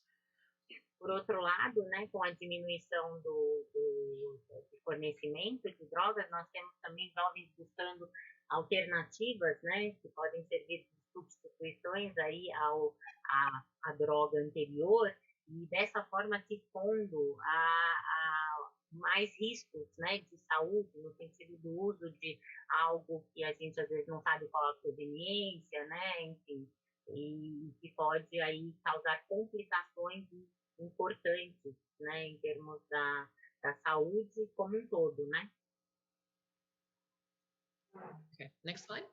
Por outro lado, né, com a diminuição do fornecimento de drogas, nós temos também jovens buscando alternativas, né, que podem servir de substituições aí à droga anterior, e dessa forma se expondo a mais riscos, né, de saúde, no sentido do uso de algo que a gente às vezes não sabe qual a proveniência, né, enfim, e que pode aí causar complicações importantes, né, em termos da saúde como um todo, né? Okay, next slide.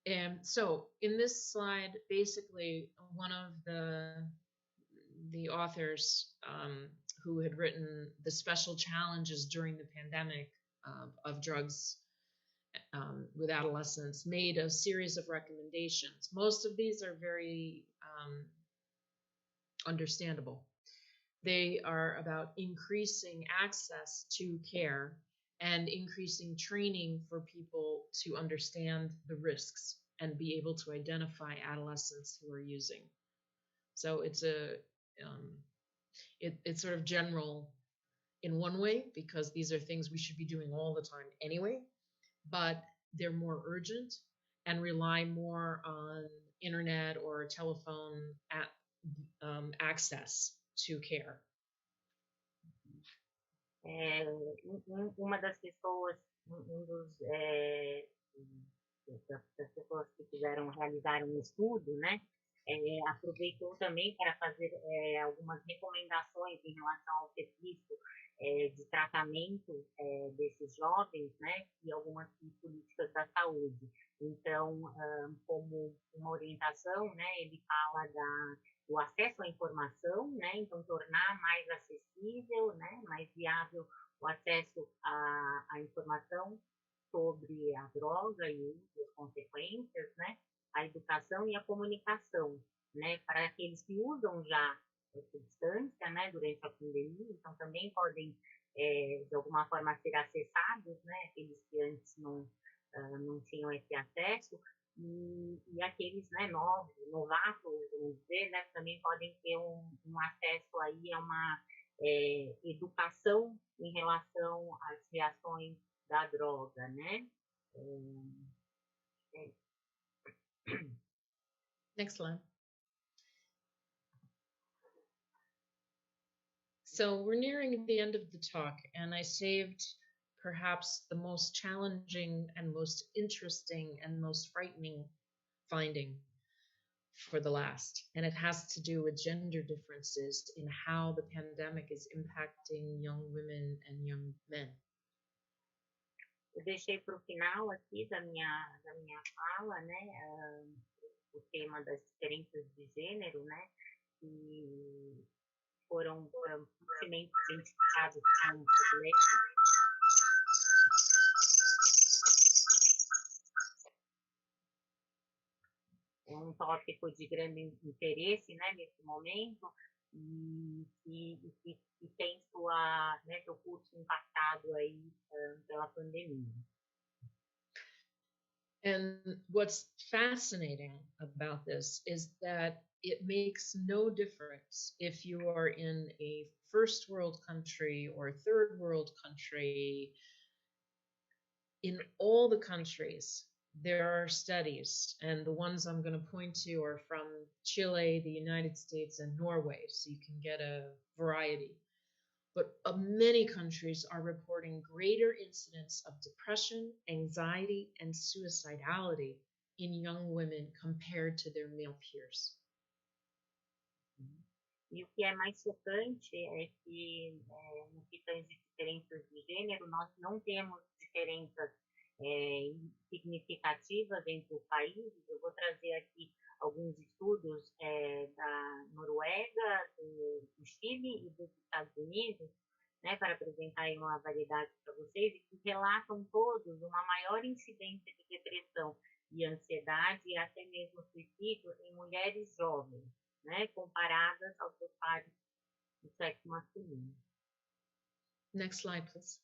And so in this slide, basically one of the authors who had written the special challenges during the pandemic of drugs with adolescents made a series of recommendations. Most of these are very understandable. They are about increasing access to care and increasing training for people to understand the risks and be able to identify adolescents who are using. So it's it's sort of general in one way, because these are things we should be doing all the time anyway, but they're more urgent and rely more on internet or telephone access to care. Uma das pessoas, das pessoas que quiseram realizar um estudo, né, aproveitou também para fazer algumas recomendações em relação ao serviço de tratamento desses jovens, né, e algumas políticas da saúde. Então, como uma orientação, né, ele fala do acesso à informação, né, então tornar mais acessível, né, mais viável o acesso à informação sobre a droga e as consequências, né, a educação e a comunicação, né, para aqueles que usam já a substância, né, durante a pandemia, então também podem, de alguma forma, ser acessados, né, aqueles que antes não tinham esse acesso, e aqueles, né, novatos, vamos dizer, né, também podem ter um acesso aí a uma educação em relação às reações da droga, né? Next slide. So we're nearing the end of the talk, and I saved perhaps the most challenging and most interesting and most frightening finding for the last, and it has to do with gender differences in how the pandemic is impacting young women and young men. Eu deixei para o final aqui da minha fala, né, o tema das diferenças de gênero, né, que foram facilmente identificados como um tópico de grande interesse, né, nesse momento, e tem seu curso impactado aí pela pandemia. And what's fascinating about this is that it makes no difference if you are in a first world country or a third world country. In all the countries, there are studies, and the ones I'm going to point to are from Chile, the United States, and Norway, so you can get a variety. But many countries are reporting greater incidence of depression, anxiety, and suicidality in young women compared to their male peers. E o que é mais chocante é que, no que tange diferenças de gênero, nós não temos diferenças significativas entre os países. Eu vou trazer aqui alguns estudos da Noruega, do Chile e dos Estados Unidos, né, para apresentar aí uma variedade para vocês, e que relatam todos uma maior incidência de depressão e ansiedade e até mesmo suicídio em mulheres jovens, né, comparadas aos seus pares do sexo masculino. Next slide, please.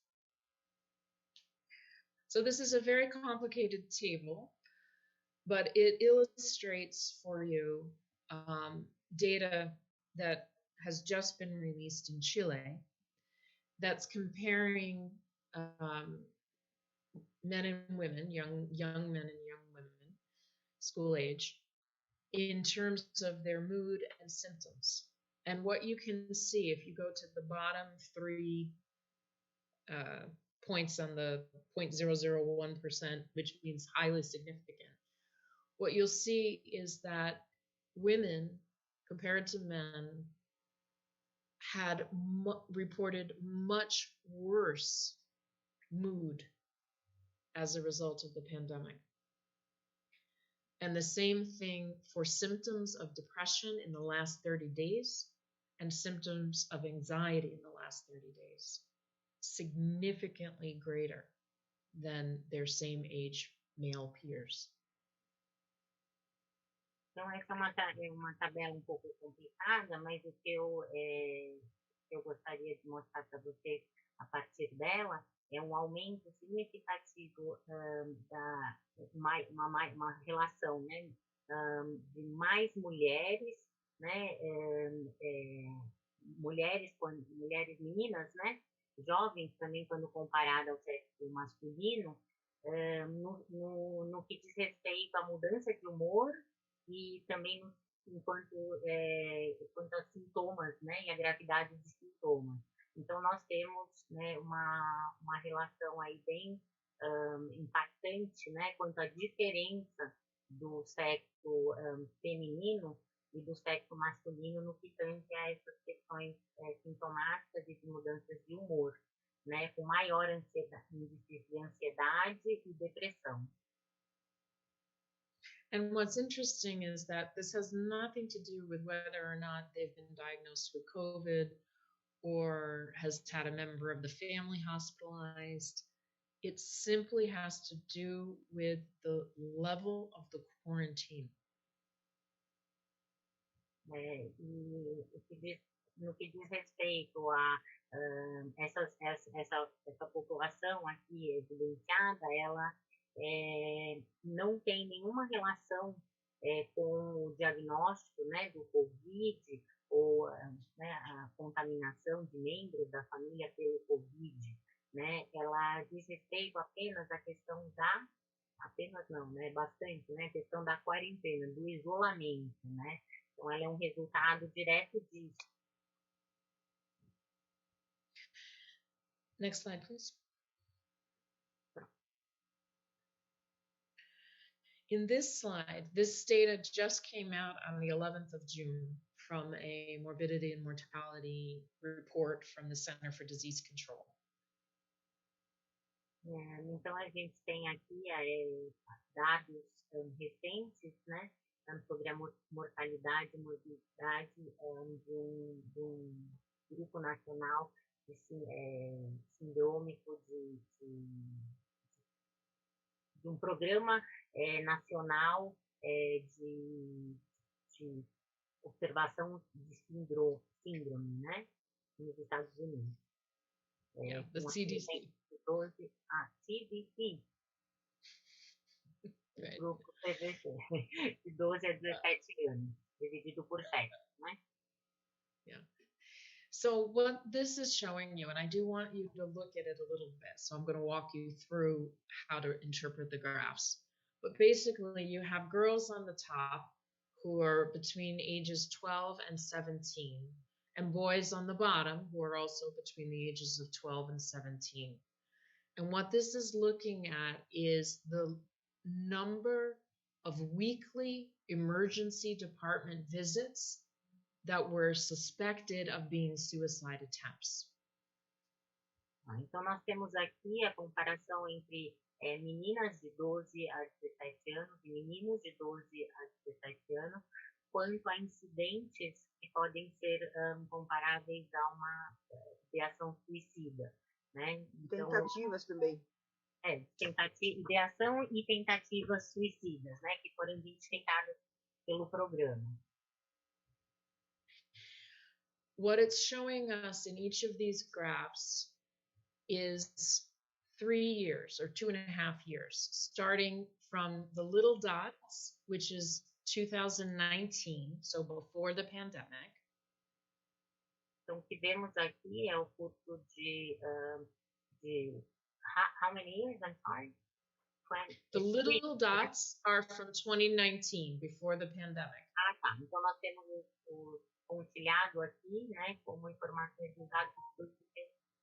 So this is a very complicated table, but it illustrates for you data that has just been released in Chile that's comparing men and women, young men and young women, school age, in terms of their mood and symptoms. And what you can see, if you go to the bottom three points on the 0.001%, which means highly significant, what you'll see is that women, compared to men, had reported much worse mood as a result of the pandemic. And the same thing for symptoms of depression in the last 30 days and symptoms of anxiety in the last 30 days, significantly greater than their same age male peers. Então, essa é uma tabela um pouco complicada, mas o que eu gostaria de mostrar para vocês a partir dela é um aumento significativo uma relação, né, de mais mulheres, né, mulheres meninas, né, jovens também quando comparado ao sexo masculino, no que diz respeito à mudança de humor e também quanto a sintomas, né, e a gravidade de sintomas. Então, nós temos, né, uma relação aí bem impactante, né, quanto à diferença do sexo feminino e do sexo masculino no que tange a essas questões sintomáticas e de mudanças de humor, né, com maior índice de ansiedade e depressão. And what's interesting is that this has nothing to do with whether or not they've been diagnosed with COVID or has had a member of the family hospitalized. It simply has to do with the level of the quarantine. No que diz respeito a essa população aqui evidenciada, ela não tem nenhuma relação com o diagnóstico, né, do COVID ou né, a contaminação de membros da família pelo COVID, né? Ela diz respeito apenas à questão apenas não, né, bastante, né, a questão da quarentena, do isolamento, né? Então, ela é um resultado direto disso. Next slide, please. In this slide, this data just came out on the 11th of June from a morbidity and mortality report from the Center for Disease Control. Então, a gente tem aqui dados recentes, né, sobre a mortalidade e morbidade de um grupo nacional sindrômico de um programa nacional de observação de síndrome, né, nos Estados Unidos. The CDC. CDC. Right. Grupo CDC, de 12 a 17 anos, dividido por 7, né? Yeah. So what this is showing you, and I do want you to look at it a little bit, so I'm going to walk you through how to interpret the graphs. But basically, you have girls on the top who are between ages 12 and 17, and boys on the bottom who are also between the ages of 12 and 17. And what this is looking at is the number of weekly emergency department visits that were suspected of being suicide attempts. Então, nós temos aqui a comparação entre meninas de 12 a 17 anos e meninos de 12 a 17 anos, quanto a incidentes que podem ser comparáveis a uma ideação suicida, né? Então, Tentativas também. Ideação e tentativas suicidas, né? Que foram identificadas pelo programa. What it's showing us in each of these graphs is 3 years or 2.5 years, starting from the little dots, which is 2019, so before the pandemic. Então, o que vemos aqui é o curso de how many years? I'm sorry. The little dots are from 2019, before the pandemic. Tá. Então, nós temos o conciliado aqui, né, como informações dos dados de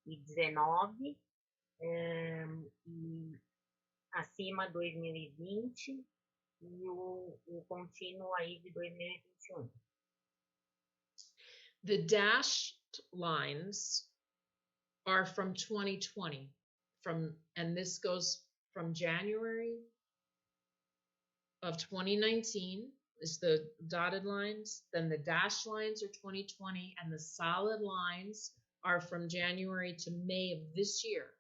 2019, e acima 2020 e o contínuo aí de 2021. The dashed lines are from 2020, and this goes from January of 2019 is the dotted lines, then the dashed lines are 2020, and the solid lines are from January to May of this year.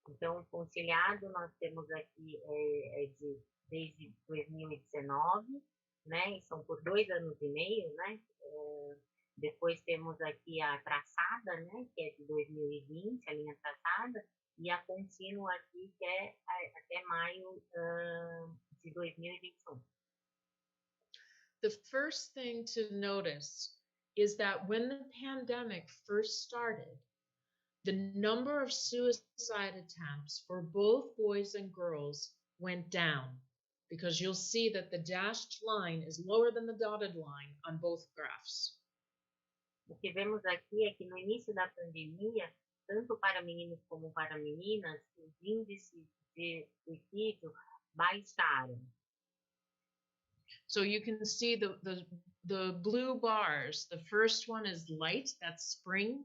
Então, conciliado, nós temos aqui desde 2019, né? São por 2 anos e meio, né? Depois temos aqui a traçada, né? Que é de 2020, a linha traçada, e a contínua aqui, que é até maio de 2021. The first thing to notice is that when the pandemic first started, the number of suicide attempts for both boys and girls went down, because you'll see that the dashed line is lower than the dotted line on both graphs. O que vemos aqui é que no início da pandemia, tanto para meninos como para meninas, os índices de suicídio baixaram. So you can see the blue bars. The first one is light, that's spring,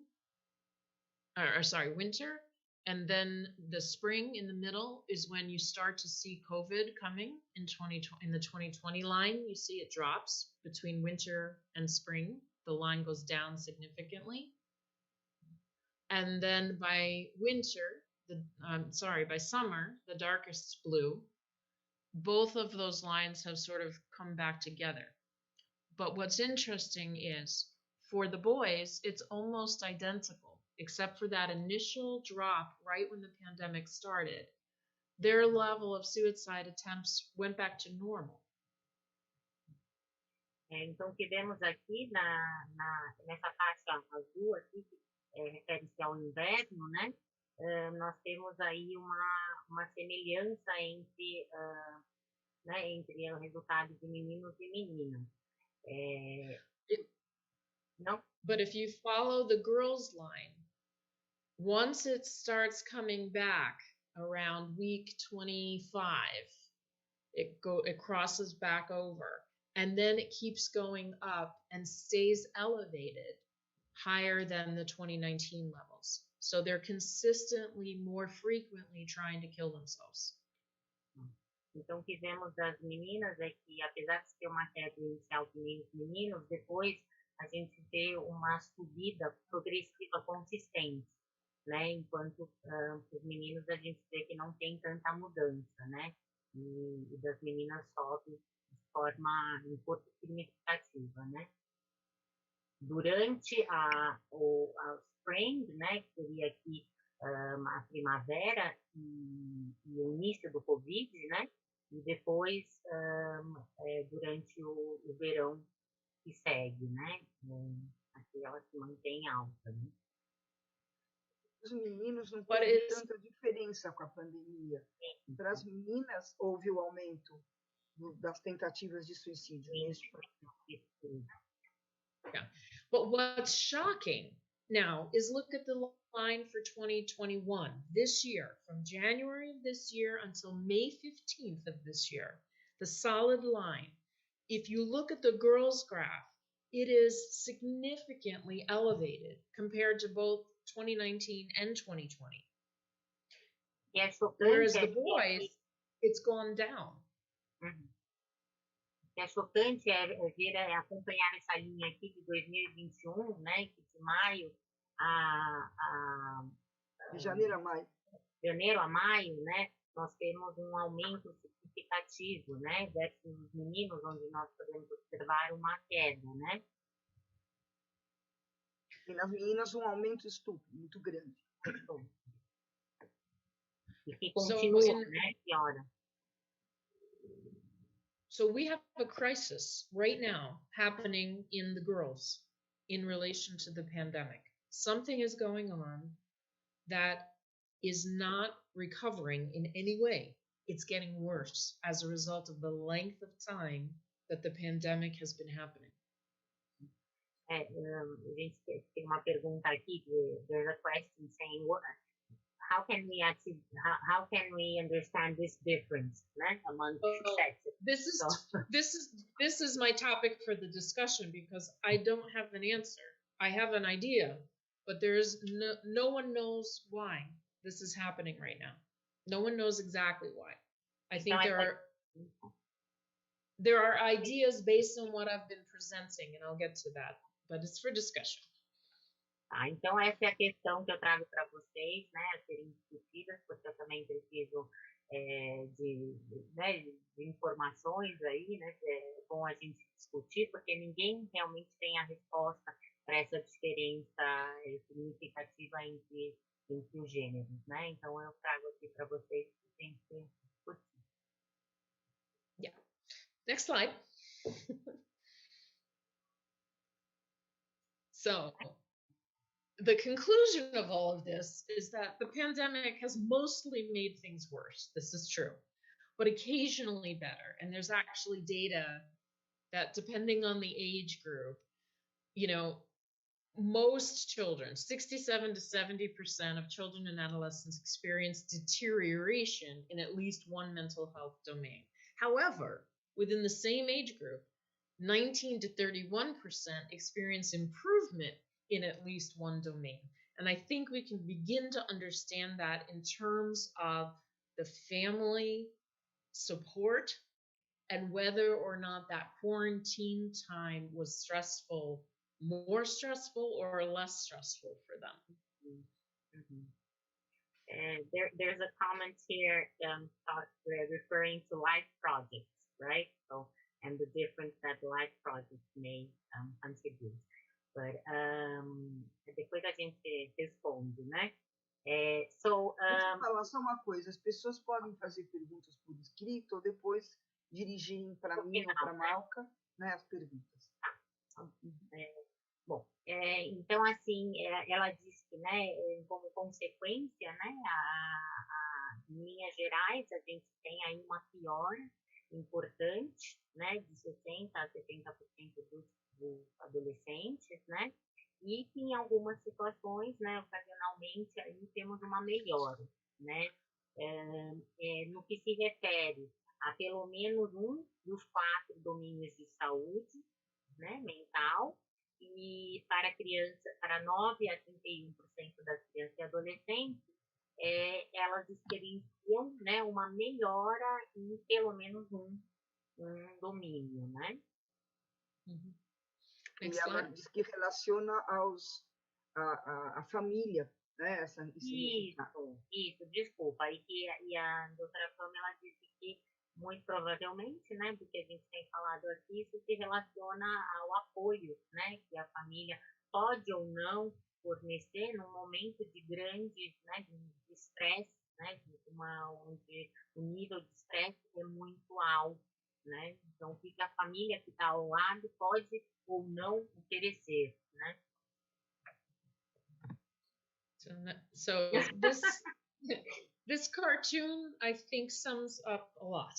or sorry, winter. And then the spring in the middle is when you start to see COVID coming in the 2020 line. You see it drops between winter and spring. The line goes down significantly. And then by winter, by summer, the darkest blue, both of those lines have sort of come back together. But what's interesting is for the boys, it's almost identical, except for that initial drop right when the pandemic started. Their level of suicide attempts went back to normal. Então, o que vemos aqui nessa faixa azul aqui, que refere-se ao inverno, né? Nós temos aí uma semelhança entre o resultado de meninos e meninas. No? But if you follow the girls' line, once it starts coming back around week 25, it crosses back over, and then it keeps going up and stays elevated higher than the 2019 levels. So they're consistently more frequently trying to kill themselves. Então, o que vemos das meninas é que, apesar de ter uma queda inicial de meninos, depois a gente vê uma subida progressiva consistente, né? Enquanto os meninos a gente vê que não tem tanta mudança, né? E das meninas sobe de forma um pouco significativa, né? Durante a spring, né? Que seria aqui a primavera e o início do Covid, né? E depois durante o verão que segue, né? Aqui ela se mantém alta, né? Os meninos não But teve it's tanta diferença com a pandemia. Para as meninas, houve o aumento das tentativas de suicídio neste período. yeah. But what's shocking now is look at the line for 2021. This year, from January of this year until May 15th of this year, the solid line. If you look at the girls' graph, it is significantly elevated compared to both 2019 and 2020. Whereas the boys, it's gone down. Uhum. É chocante acompanhar essa linha aqui de 2021, né, que de maio De janeiro a maio. janeiro a maio, né, nós temos um aumento significativo, né, versus os meninos, onde nós podemos observar uma queda, né. E nas meninas um aumento estúpido, muito grande. E que continua, né, piora. So we have a crisis right now happening in the girls in relation to the pandemic. Something is going on that is not recovering in any way. It's getting worse as a result of the length of time that the pandemic has been happening. A gente tem uma pergunta aqui, there's a question saying, how can we understand this difference, né, among sexes? This is my topic for the discussion because I don't have an answer. I have an idea, but there's no one knows why this is happening right now. No one knows exactly why. I think there are ideas based on what I've been presenting, and I'll get to that, but it's for discussion. Então, essa é a questão que eu trago para vocês, né, a serem discutidas, porque eu também preciso de informações aí, né, que é bom a gente discutir, porque ninguém realmente tem a resposta para essa diferença significativa entre os gêneros, né? Então, eu trago aqui para vocês que tem que discutir. Yeah. Next slide. So, the conclusion of all of this is that the pandemic has mostly made things worse. This is true, but occasionally better. And there's actually data that, depending on the age group, most children, 67 to 70% of children and adolescents experience deterioration in at least one mental health domain. However, within the same age group, 19 to 31% experience improvement in at least one domain. And I think we can begin to understand that in terms of the family support and whether or not that quarantine time was stressful, more stressful or less stressful for them. And there's a comment here referring to life projects, right? So, and the difference that life projects may contribute. But depois a gente responde, né? Deixa eu falar só uma coisa, as pessoas podem fazer perguntas por escrito ou depois dirigirem para mim ou para a Malca, né, as perguntas. Bom, então assim, ela diz que, né, como consequência, né, em linhas gerais, a gente tem aí uma piora importante, né, de 60% a 70% dos adolescentes, né, e que em algumas situações, né, ocasionalmente, aí temos uma melhora, né, no que se refere a pelo menos um dos 4 domínios de saúde, né, mental, e para 9 a 31% das crianças e adolescentes, elas experienciam, né, uma melhora em pelo menos um domínio, né? Mm-hmm. E ela diz que relaciona a família, né? Isso, desculpa. E a doutora Pamela disse que muito provavelmente, né, porque a gente tem falado aqui, isso se relaciona ao apoio, né, que a família pode ou não fornecer num momento de grande, né, de estresse, né, onde o nível de estresse é muito alto, né, então o que a família que está ao lado pode ou não oferecer, né. So this this cartoon, I think, sums up a lot.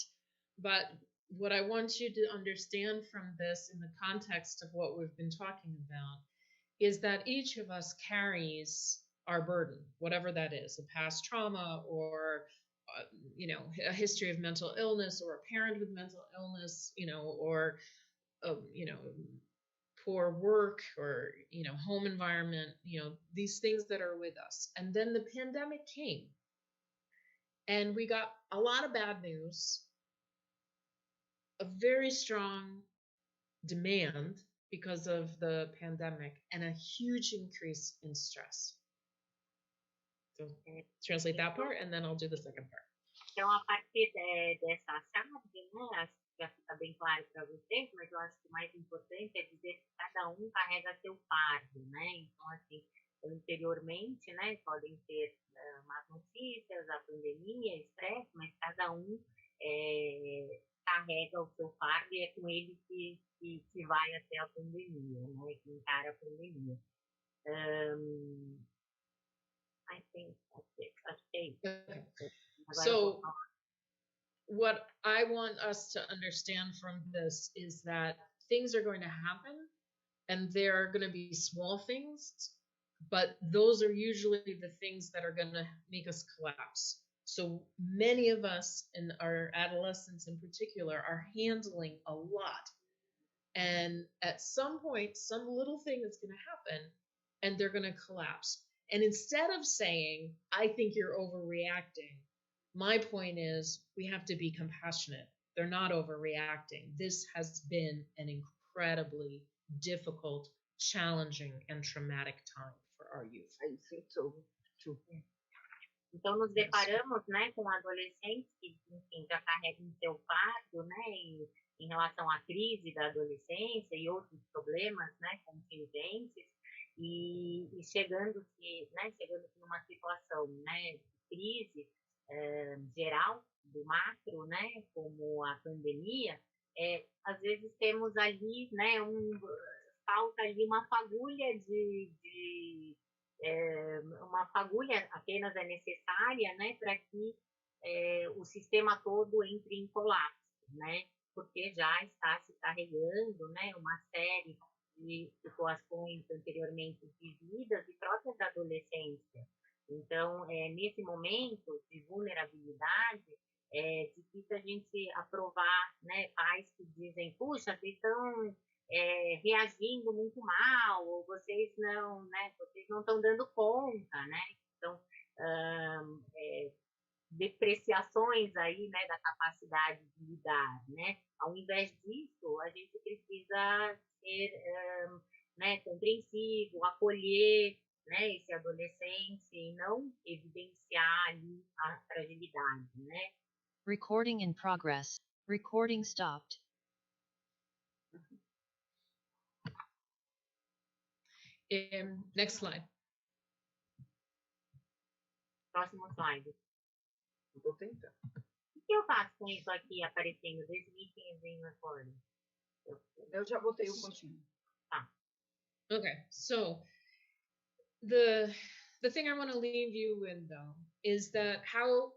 But what I want you to understand from this in the context of what we've been talking about is that each of us carries our burden, whatever that is, a past trauma or a history of mental illness, or a parent with mental illness, or poor work, or home environment, these things that are with us. And then the pandemic came, and we got a lot of bad news, a very strong demand because of the pandemic, and a huge increase in stress. So translate that part, and then I'll do the second part. Então, a partir dessa chave, né, acho que já fica bem claro para vocês, mas eu acho que o mais importante é dizer que cada um carrega seu fardo, né? Então, assim, anteriormente, né, podem ter más notícias, a pandemia, estresse, mas cada um carrega o seu fardo e é com ele que vai até a pandemia, né, que encara a pandemia. I think that's it. Okay. So what I want us to understand from this is that things are going to happen, and there are going to be small things, but those are usually the things that are going to make us collapse. So many of us, in our adolescents in particular, are handling a lot. And at some point, some little thing is going to happen, and they're going to collapse. And instead of saying, I think you're overreacting, my point is we have to be compassionate. They're not overreacting. This has been an incredibly difficult, challenging, and traumatic time for our youth. I think so too. Então, nos deparamos, né, com adolescentes que, enfim, já carregam seu fardo, né, em relação à crise da adolescência e outros problemas, né, contingentes, e chegando-se numa situação, né, de crise geral, do macro, né, como a pandemia, às vezes temos ali, né, falta ali uma fagulha uma fagulha apenas é necessária, né, para que o sistema todo entre em colapso, né, porque já está se carregando, né, uma série de situações anteriormente vividas e próprias da adolescência. Então, nesse momento de vulnerabilidade, é difícil a gente aprovar, né, pais que dizem, puxa, vocês estão reagindo muito mal, ou vocês não estão dando conta, né? Então, depreciações aí, né, da capacidade de lidar, né? Ao invés disso, a gente precisa ser né, compreensivo, acolher, né, esse adolescente e não evidenciar ali a fragilidade, né? Recording in progress. Recording stopped. Next slide. Próximo slide. Estou tentando. O que eu faço com isso aqui aparecendo? This meeting is being recorded. Eu já botei o continuo. Okay, so the thing I want to leave you with, though, is that how,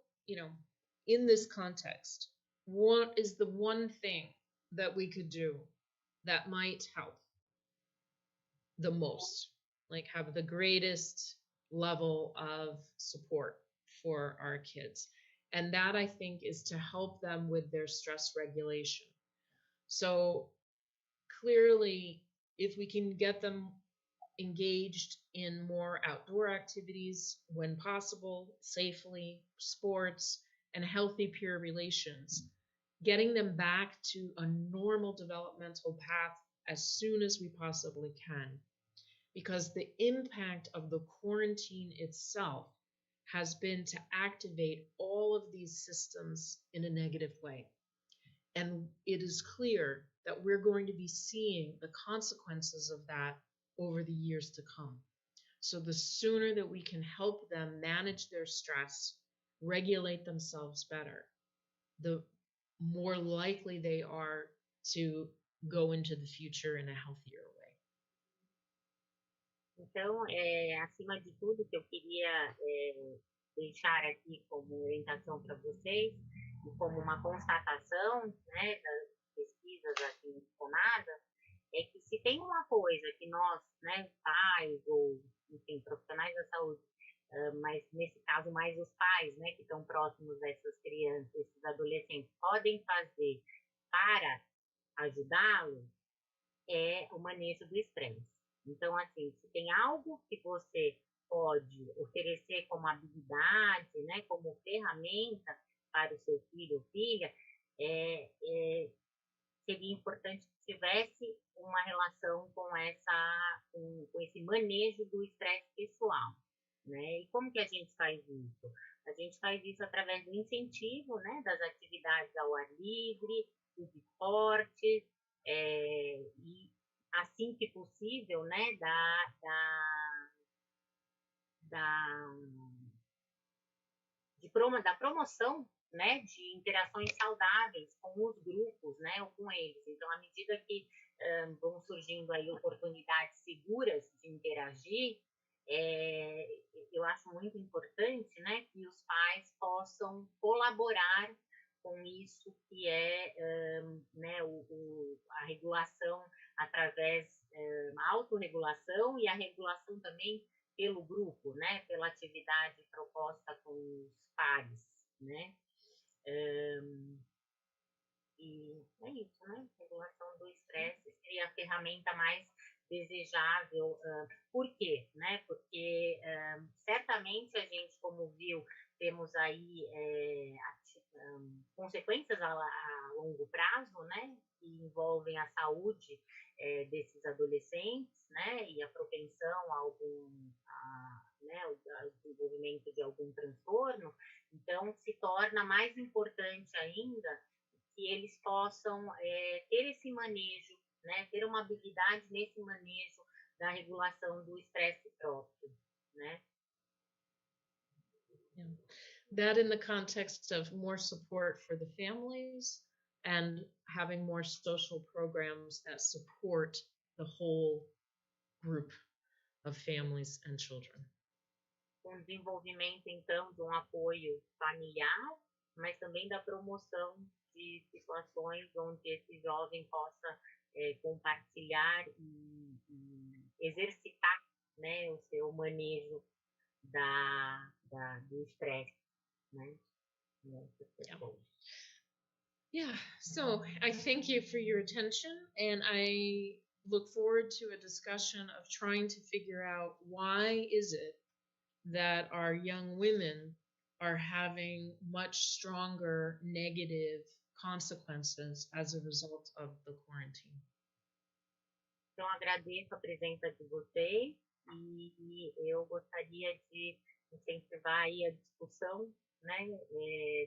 in this context, what is the one thing that we could do that might help the most, like have the greatest level of support for our kids? And that, I think, is to help them with their stress regulation. So clearly, if we can get them engaged in more outdoor activities when possible, safely, sports, and healthy peer relations, getting them back to a normal developmental path as soon as we possibly can. Because the impact of the quarantine itself has been to activate all of these systems in a negative way. And it is clear that we're going to be seeing the consequences of that over the years to come. So the sooner that we can help them manage their stress, regulate themselves better, the more likely they are to go into the future in a healthier way. Então, acima de tudo, que eu queria deixar aqui como orientação para vocês, e como uma constatação, né, das pesquisas aqui mencionadas, é que se tem uma coisa que nós, né, pais ou, enfim, profissionais da saúde, mas nesse caso mais os pais, né, que estão próximos dessas crianças, esses adolescentes, podem fazer para ajudá-los, é o manejo do estresse. Então, assim, se tem algo que você pode oferecer como habilidade, né, como ferramenta para o seu filho ou filha, seria importante que tivesse uma relação com esse manejo do estresse pessoal, né? E como que a gente faz isso? A gente faz isso através do incentivo, né, das atividades ao ar livre, dos esportes, e assim que possível, né, da, da promoção, né, de interações saudáveis com os grupos, né, ou com eles. Então, à medida que vão surgindo aí oportunidades seguras de interagir, eu acho muito importante, né, que os pais possam colaborar com isso que né, a regulação através da autorregulação e a regulação também pelo grupo, né, pela atividade proposta com os pares, né? E é isso, né? Regulação do estresse seria a ferramenta mais desejável. Por quê? Né? Porque certamente a gente, como viu, temos aí consequências a longo prazo, né? Que envolvem a saúde desses adolescentes, né? E a propensão né, ao desenvolvimento de algum transtorno. Então, se torna mais importante ainda que eles possam ter esse manejo, né, ter uma habilidade nesse manejo da regulação do estresse próprio, né? Yeah. That in the context of more support for the families and having more social programs that support the whole group of families and children. Com desenvolvimento, então, de um apoio familiar, mas também da promoção de situações onde esse jovem possa compartilhar e exercitar, né, o seu manejo do estresse, né? Yeah, so I thank you for your attention, and I look forward to a discussion of trying to figure out why is it that our young women are having much stronger negative consequences as a result of the quarantine. Então, agradeço a presença de vocês e eu gostaria de incentivar aí a discussão, né,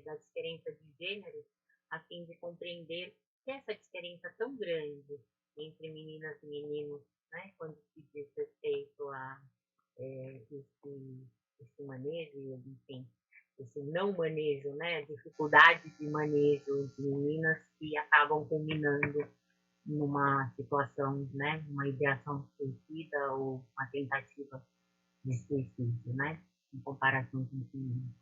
da diferença de gênero, a fim de compreender que essa diferença tão grande entre meninas e meninos, né, quando se diz respeito a esse manejo, enfim, esse não manejo, né, dificuldade de manejo de meninas que acabam culminando numa situação, né, uma ideação suicida ou uma tentativa de suicídio, né, em comparação com os meninos.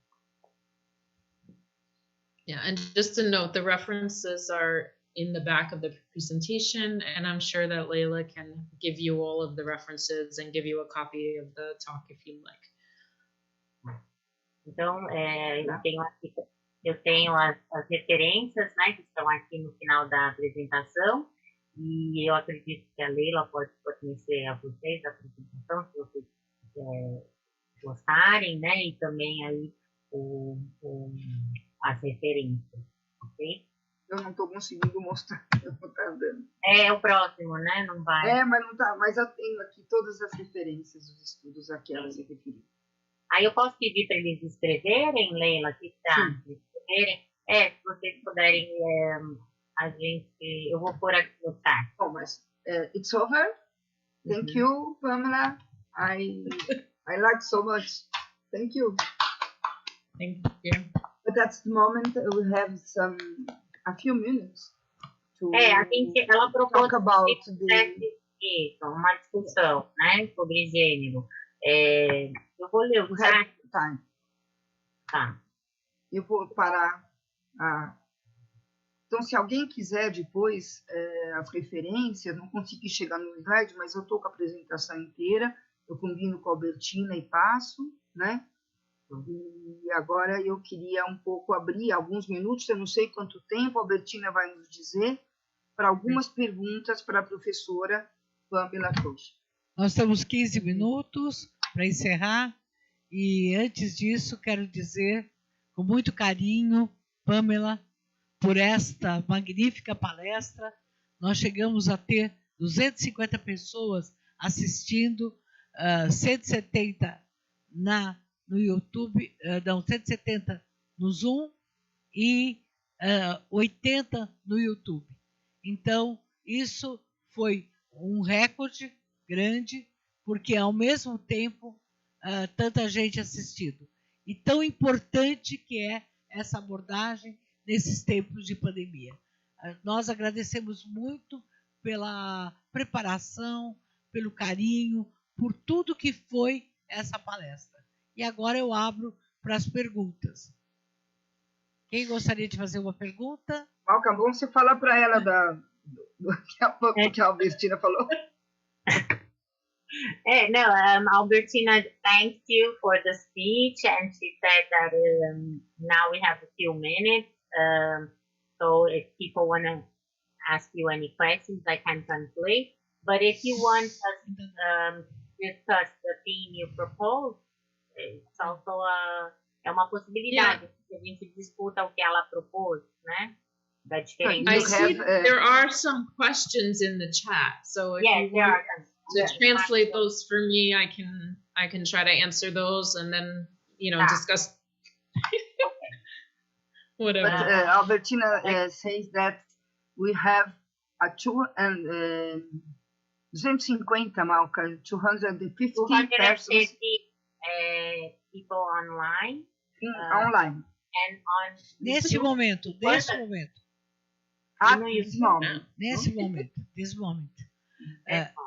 Yeah, and just to note, the references are in the back of the presentation, and I'm sure that Leila can give you all of the references and give you a copy of the talk if you'd like. Então, eu tenho as referências, né, que estão aqui no final da apresentação, e eu acredito que a Leila pode fornecer a vocês a apresentação, se vocês gostarem, né, e também aí as referências, ok? Eu não estou conseguindo mostrar, eu vou estar dando. É o próximo, né? Não vai. Mas não tá. Mas eu tenho aqui todas as referências dos estudos a que elas se referiram. Aí eu posso pedir para eles escreverem, Leila, que tá? Escreverem. Se vocês puderem, eu vou pôr aqui no chat. Oh, mas it's over. Thank you, Pamela. I like so much. Thank you. Thank you. But that's the moment we have a few minutes to ela propôs talk about Isso, uma discussão, né, sobre gênero. Eu vou ler o chat. Tá. Eu vou parar. Então, se alguém quiser depois as referências, não consegui chegar no slide, mas eu estou com a apresentação inteira, eu combino com a Albertina e passo, né? E agora eu queria um pouco abrir alguns minutos, eu não sei quanto tempo, a Albertina vai nos dizer, para algumas perguntas para a professora Pamela Coach. Nós temos 15 minutos para encerrar, e antes disso quero dizer, com muito carinho, Pamela, por esta magnífica palestra. Nós chegamos a ter 250 pessoas assistindo, 170 no YouTube, 170 no Zoom e 80 no YouTube. Então, isso foi um recorde grande, porque ao mesmo tempo tanta gente assistindo. E tão importante que é essa abordagem nesses tempos de pandemia. Nós agradecemos muito pela preparação, pelo carinho, por tudo que foi essa palestra. E agora eu abro para as perguntas. Quem gostaria de fazer uma pergunta? Malca, bom você falar para ela que a Albertina falou. No, Albertina thanked you for the speech, and she said that now we have a few minutes. So if people want to ask you any questions, I can translate. But if you want us to discuss the theme you proposed, it's also uma possibilidade. A gente discuta o que ela propôs, né? Da diferença. I see there are some questions in the chat, so if you want to translate those for me, I can try to answer those and then discuss whatever. But Albertina says that we have a 250, Malca, 250 persons. People online. Online. And on nesse momento. Nesse momento.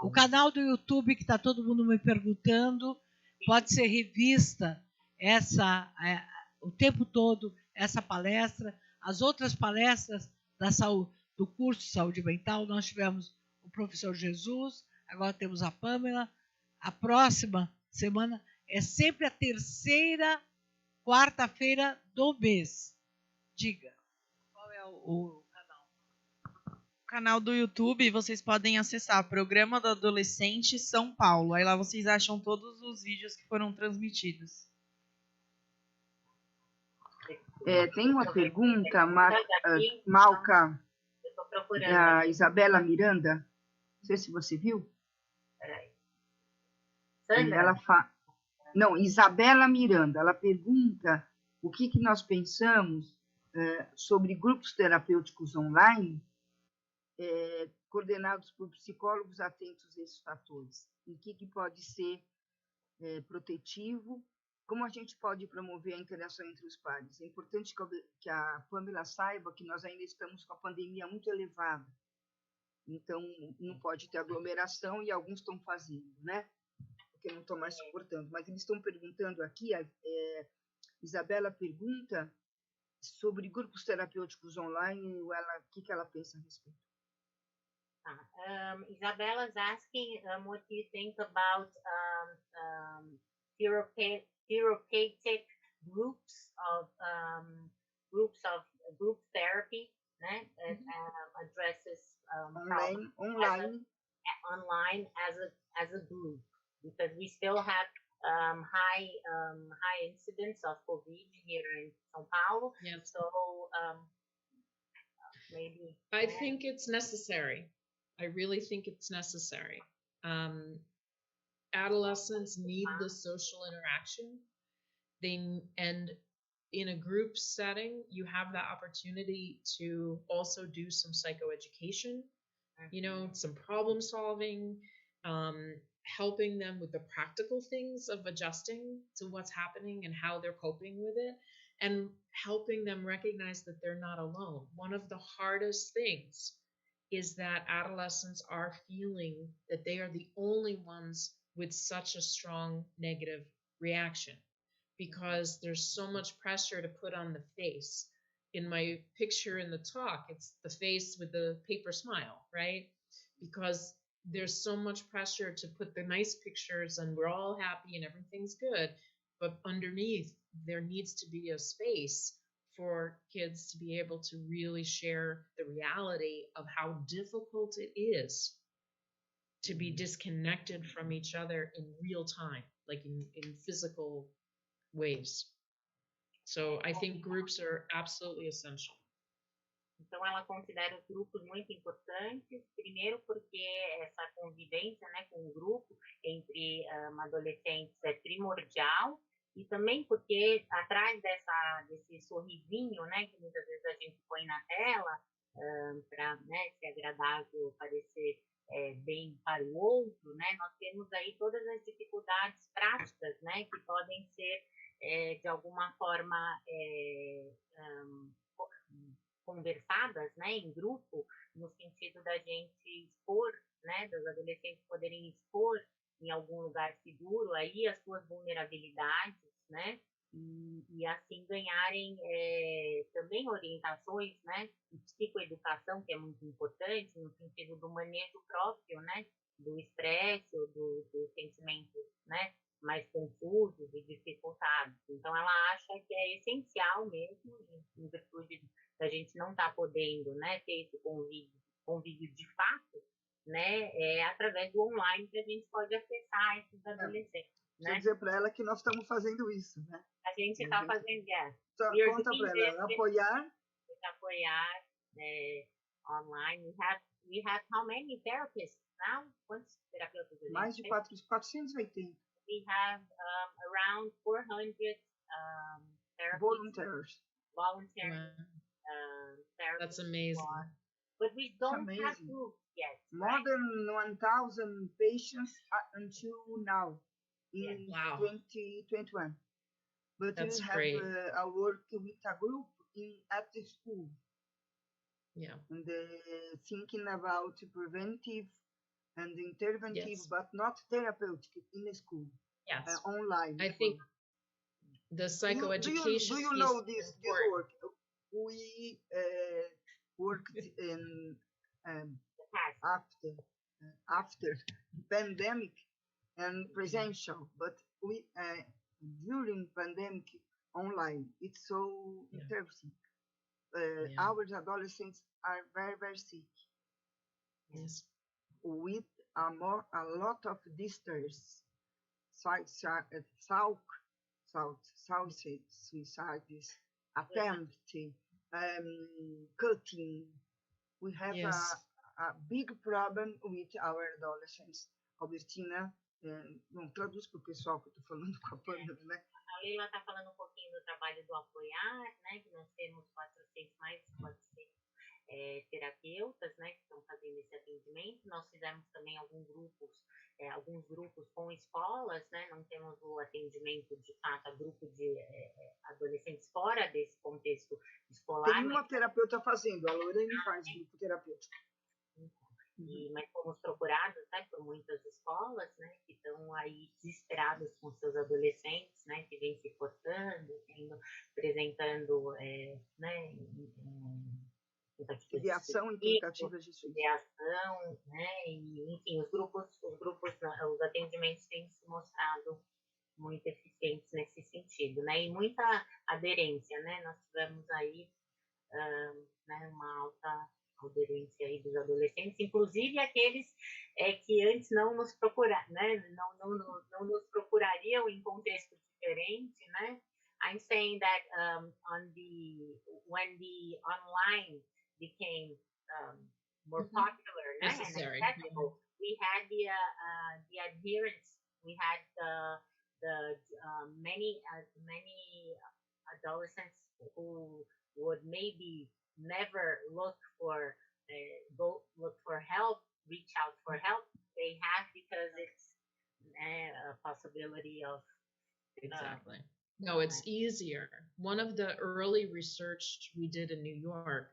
O canal do YouTube, que está todo mundo me perguntando, pode ser revista o tempo todo, essa palestra. As outras palestras do curso de saúde mental, nós tivemos o professor Jesus, agora temos a Pamela. A próxima semana é sempre a terceira quarta-feira do mês. Diga, qual é o canal? O canal do YouTube, vocês podem acessar Programa do Adolescente São Paulo. Aí lá vocês acham todos os vídeos que foram transmitidos. Tem uma pergunta, Malca, da Isabela Miranda. Não sei se você viu. Ela Não, Isabela Miranda, ela pergunta o que nós pensamos sobre grupos terapêuticos online coordenados por psicólogos atentos a esses fatores. O que pode ser protetivo, como a gente pode promover a interação entre os pares. É importante que a Pamela saiba que nós ainda estamos com a pandemia muito elevada, então não pode ter aglomeração e alguns estão fazendo, né? Porque não estão mais suportando. Mas eles estão perguntando aqui, Isabela pergunta sobre grupos terapêuticos online, o que ela pensa a respeito. Isabella's asking what do you think about therapeutic groups of group therapy, né? That addresses online as a group, because we still have high incidence of COVID here in São Paulo. Yes. So maybe I think it's necessary. I really think it's necessary. Adolescents need the social interaction. And in a group setting, you have that opportunity to also do some psychoeducation, some problem solving, helping them with the practical things of adjusting to what's happening and how they're coping with it, and helping them recognize that they're not alone. One of the hardest things is that adolescents are feeling that they are the only ones with such a strong negative reaction because there's so much pressure to put on the face. In my picture in the talk, it's the face with the paper smile, right? Because there's so much pressure to put the nice pictures and we're all happy and everything's good. But underneath, there needs to be a space for kids to be able to really share the reality of how difficult it is to be disconnected from each other in real time, like in physical ways. So I think groups are absolutely essential. Então, ela considera os grupos muito importantes, primeiro porque essa convivência, né, com o grupo entre adolescentes é primordial, e também porque atrás desse sorrisinho, né, que muitas vezes a gente põe na tela, para, né, ser agradável, parecer bem para o outro, né, nós temos aí todas as dificuldades práticas, né, que podem ser, de alguma forma, conversadas, né, em grupo, no sentido da gente expor, né, dos adolescentes poderem expor em algum lugar seguro aí as suas vulnerabilidades, né, e assim ganharem também orientações, né, de psicoeducação, que é muito importante, no sentido do manejo próprio, né, do estresse, do sentimento, né, mais confusos e dificultados. Então, ela acha que é essencial mesmo, em virtude da gente não estar podendo, né, ter esse convívio de fato, né, através do online que a gente pode acessar esses adolescentes. Né? Quer dizer para ela que nós estamos fazendo isso, né? A gente está fazendo, Só conta para ela, apoiar. Online. We have how many therapists now? Quantos terapeutas a gente Mais de 480. We have around 400 therapists. Volunteers. That's amazing. But we don't have groups yet. More than 1,000 patients until now in 2021. But That's we have great. I work with a group at the school. Yeah. And thinking about preventive and interventive, but not therapeutic in the school. Yes. Online. I think the psychoeducation. Do you know this work? We worked in after pandemic and presential, but we during pandemic online. It's so interesting. Our adolescents are very, very sick. Yes. With a lot of distress, suicides, attempt, cutting. We have a big problem with our adolescents. Albertina, não traduz para o pessoal que eu estou falando com a Pâmela, né? A Leila está falando um pouquinho do trabalho do apoiar, né? Que nós temos 400 terapeutas, né? Que estão fazendo esse atendimento. Nós fizemos também alguns grupos com escolas, né? Não temos o atendimento de fato a grupo de adolescentes fora desse contexto escolar. Tem uma terapeuta fazendo, a Lorene faz grupo terapêutico. Mas fomos procurados, né, por muitas escolas, né, que estão aí desesperadas com seus adolescentes, né, que vêm se cortando, apresentando, né, tentativas de suicídio, né, e enfim, os atendimentos têm se mostrado muito eficientes nesse sentido, né, e muita aderência, né, nós tivemos aí, né, uma alta aderência aí dos adolescentes, inclusive aqueles que antes não nos procuraram, né? Não nos procurariam em contexto diferente, né? I'm saying that when the online became more popular, né? And accessible, we had the adherence, we had the many adolescents who would maybe never look for help, reach out for help. They have because it's a possibility of exactly. No, it's easier. One of the early research we did in New York,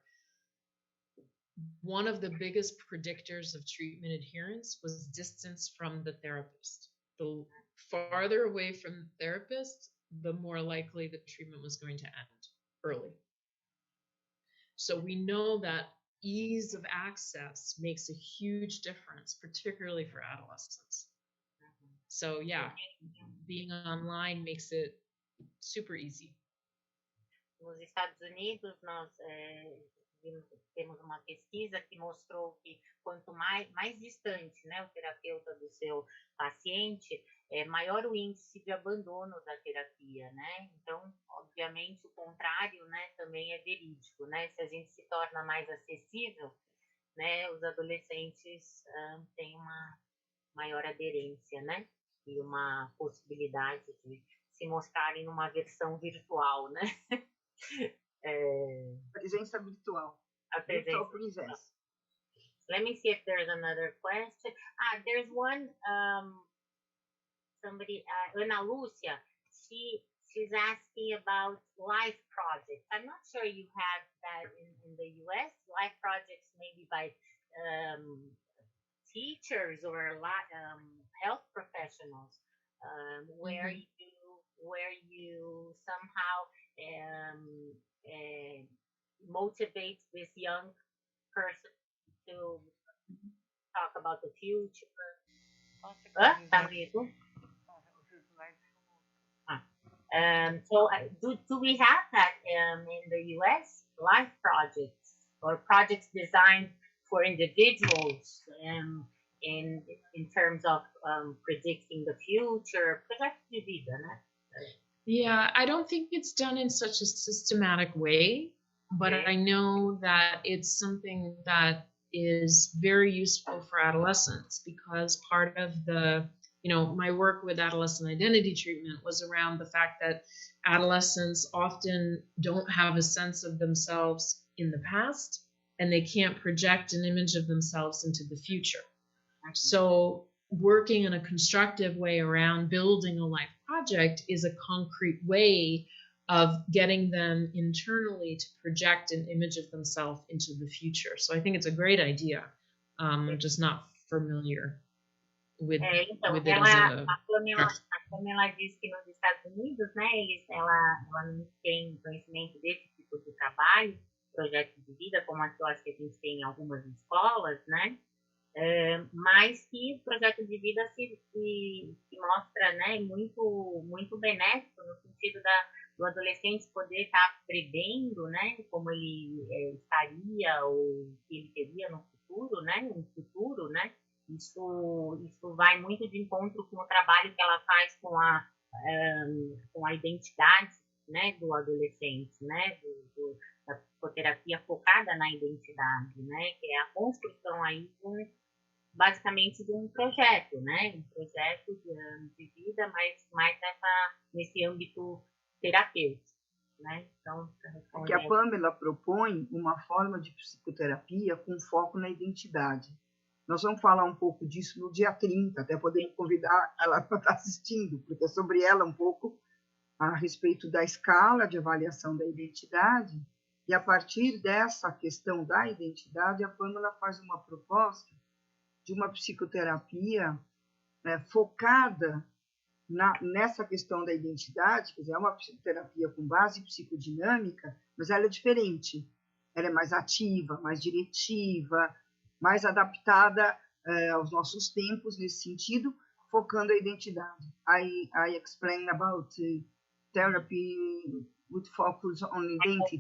one of the biggest predictors of treatment adherence was distance from the therapist. The farther away from the therapist, the more likely the treatment was going to end early. So we know that ease of access makes a huge difference, particularly for adolescents. So yeah, being online makes it super easy. Nos Estados Unidos, nós temos uma pesquisa que mostrou que quanto mais distante, né, o terapeuta do seu paciente, maior o índice de abandono da terapia, né? Então, obviamente, o contrário, né, também é verídico, né? Se a gente se torna mais acessível, né, os adolescentes têm uma maior aderência, né? E uma possibilidade de se mostrarem numa versão virtual, né? Presença virtual. Virtual presence. Let me see if there's another question. There's one, somebody, Ana Lucia, she's asking about life projects. I'm not sure you have that in the US. Life projects maybe by teachers or health professionals, where you somehow motivate this young person to talk about the future. So do we have that in the US? Life projects or projects designed for individuals in terms of predicting the future? Projetos de vida, né? Yeah, I don't think it's done in such a systematic way, but I know that it's something that is very useful for adolescents, because part of the, my work with adolescent identity treatment was around the fact that adolescents often don't have a sense of themselves in the past, and they can't project an image of themselves into the future. So working in a constructive way around building a life project is a concrete way of getting them internally to project an image of themselves into the future. So I think it's a great idea. I'm just not familiar with it as a... A Pamela disse que nos Estados Unidos, né, ela não tem conhecimento desse tipo de trabalho, projeto de vida, como eu acho que a gente tem em algumas escolas, né? Mas que o projeto de vida se mostra, né, muito benéfico no sentido do adolescente poder estar prevendo, né, como ele estaria ou que ele teria no futuro, né? Isso vai muito de encontro com o trabalho que ela faz com a identidade, né, do adolescente, né, da psicoterapia focada na identidade, né, que é a construção aí basicamente de um projeto, né? Um projeto de vida, mas mais nesse âmbito terapêutico, né? Então, que a Pamela propõe uma forma de psicoterapia com foco na identidade. Nós vamos falar um pouco disso no dia 30, até podemos convidar ela para estar assistindo, porque é sobre ela um pouco a respeito da escala de avaliação da identidade, e a partir dessa questão da identidade, a Pamela faz uma proposta de uma psicoterapia focada nessa questão da identidade, quer dizer, é uma psicoterapia com base psicodinâmica, mas ela é diferente. Ela é mais ativa, mais diretiva, mais adaptada aos nossos tempos nesse sentido, focando a identidade. I explain about therapy with focus on identity.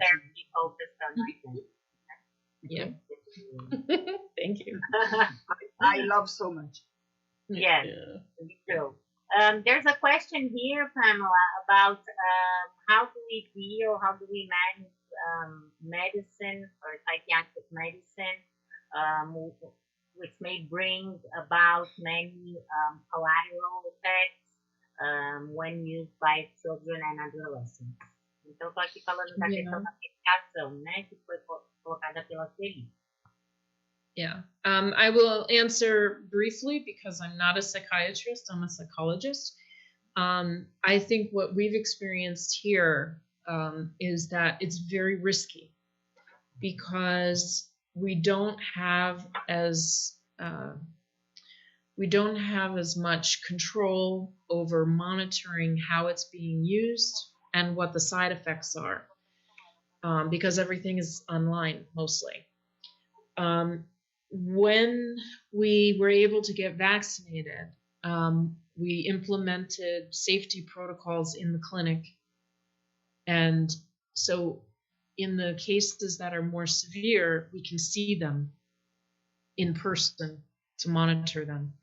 Yeah. Thank you. I love so much. Yes, me too. There's a question here, Pamela, about how do we manage medicine or psychiatric medicine, which may bring about many collateral effects when used by children and adolescents. Então, estou aqui falando da questão da medicação, né, que foi colocada pela Sueli. Yeah, I will answer briefly because I'm not a psychiatrist, I'm a psychologist. I think what we've experienced here is that it's very risky because we don't have as much control over monitoring how it's being used and what the side effects are, because everything is online mostly. When we were able to get vaccinated, we implemented safety protocols in the clinic. And so in the cases that are more severe, we can see them in person to monitor them.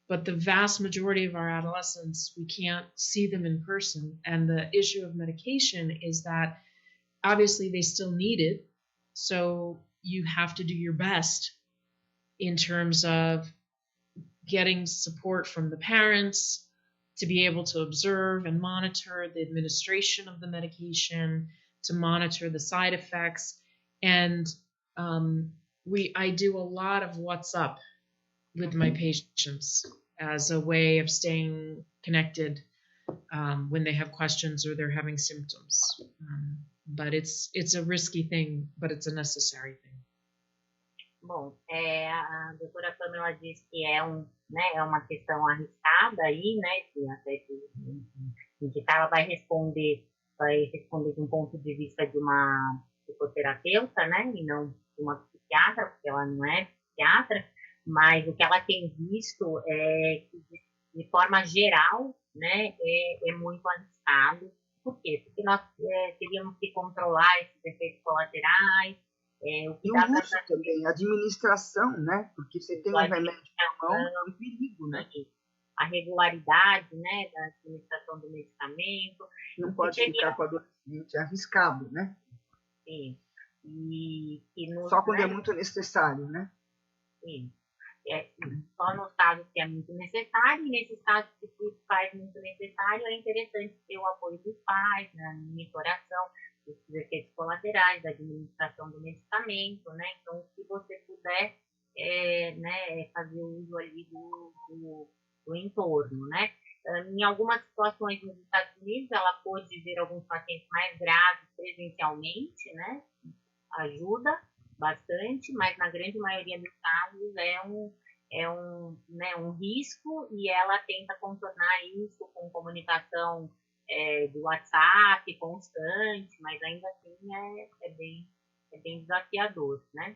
But the vast majority of our adolescents, we can't see them in person. And the issue of medication is that obviously they still need it. So you have to do your best in terms of getting support from the parents to be able to observe and monitor the administration of the medication, to monitor the side effects. And I do a lot of WhatsApp with my patients as a way of staying connected when they have questions or they're having symptoms. But it's a risky thing, but it's a necessary thing. Bom, a doutora Pamela diz que é uma questão arriscada aí, né? Que até indicar, ela vai responder de um ponto de vista de uma psicoterapeuta, né? E não de uma psiquiatra, porque ela não é psiquiatra, mas o que ela tem visto é que, de forma geral, né? É muito arriscado. Por quê? Porque nós teríamos que controlar esses efeitos colaterais. E o uso também, a administração, né? Porque você tem um remédio na mão, é um perigo, né? A regularidade, né, da administração do medicamento. Não pode ficar com o adolescente arriscado, né? Sim. Só quando é muito necessário, né? Sim. Só nos casos que é muito necessário, e nesses casos que se faz muito necessário, é interessante ter o apoio dos pais, na monitoração dos efeitos colaterais, da administração do medicamento, né? Então, se você puder, fazer uso ali do entorno, né? Em algumas situações nos Estados Unidos, ela pôde ver alguns pacientes mais graves presencialmente, né? Ajuda bastante, mas na grande maioria dos casos é um risco, e ela tenta contornar isso com comunicação do WhatsApp constante, mas ainda assim é bem desafiador, né?